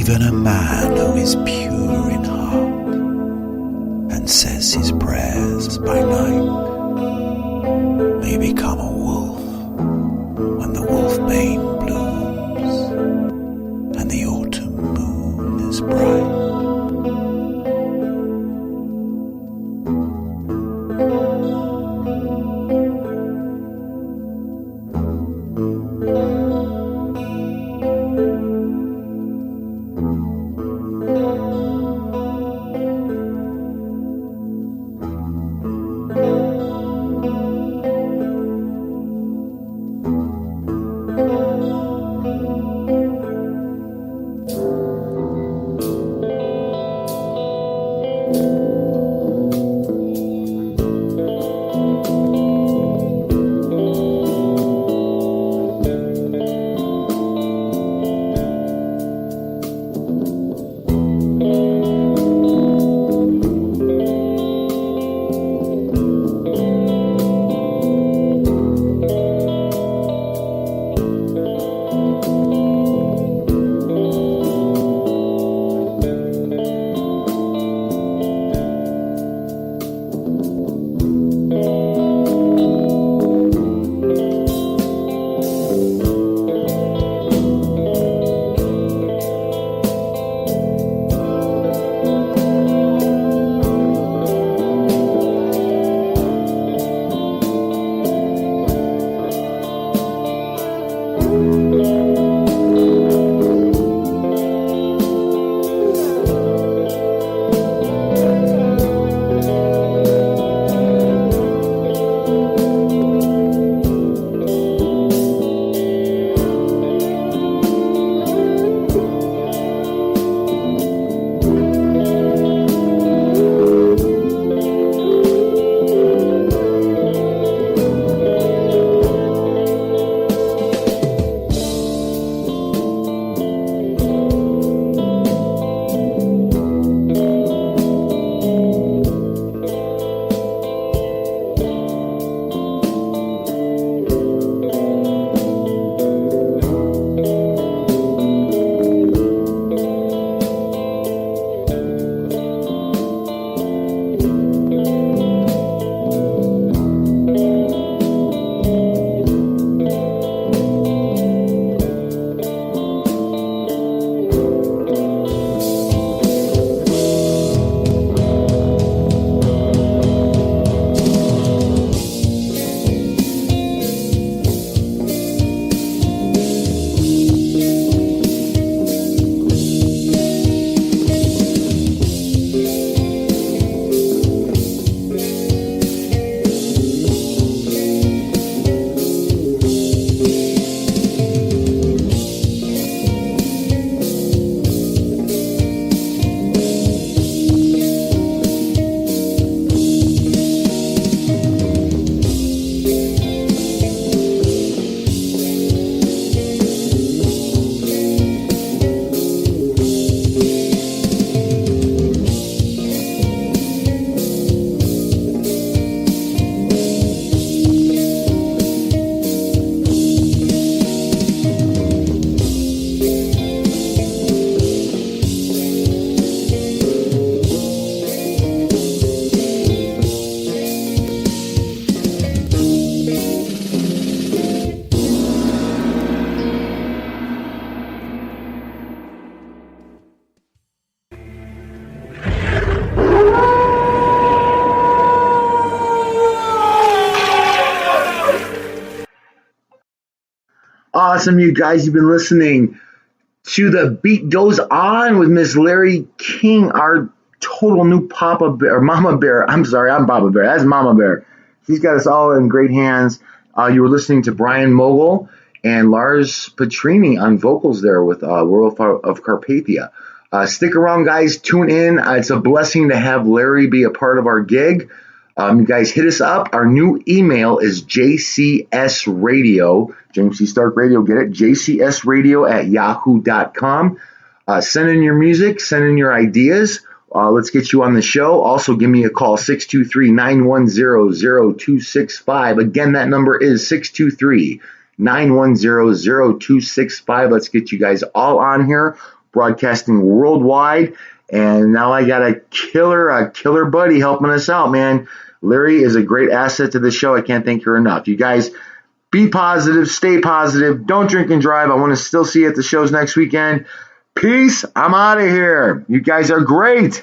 Even a man who is pure in heart and says his prayers by night may become a wolf when the wolfbane blooms and the autumn moon is bright. Awesome, you guys. You've been listening to The Beat Goes On with Miss Larri King, our total new Papa Bear, Mama Bear. I'm sorry, I'm Papa Bear. That's Mama Bear. She's got us all in great hands. You were listening to Bryon Mogul and Lars Petrini on vocals there with World of Carpathia. Stick around, guys. Tune in. It's a blessing to have Larri be a part of our gig. You guys hit us up. Our new email is jcsradio, James C. Starke Radio, get it? jcsradio@yahoo.com. Send in your music, send in your ideas. Let's get you on the show. Also, give me a call, 623-910-0265. Again, that number is 623-910-0265. Let's get you guys all on here, broadcasting worldwide. And now I got a killer buddy helping us out, man. Larri is a great asset to the show. I can't thank her enough. You guys, be positive, stay positive, don't drink and drive. I want to still see you at the shows next weekend. Peace. I'm out of here. You guys are great.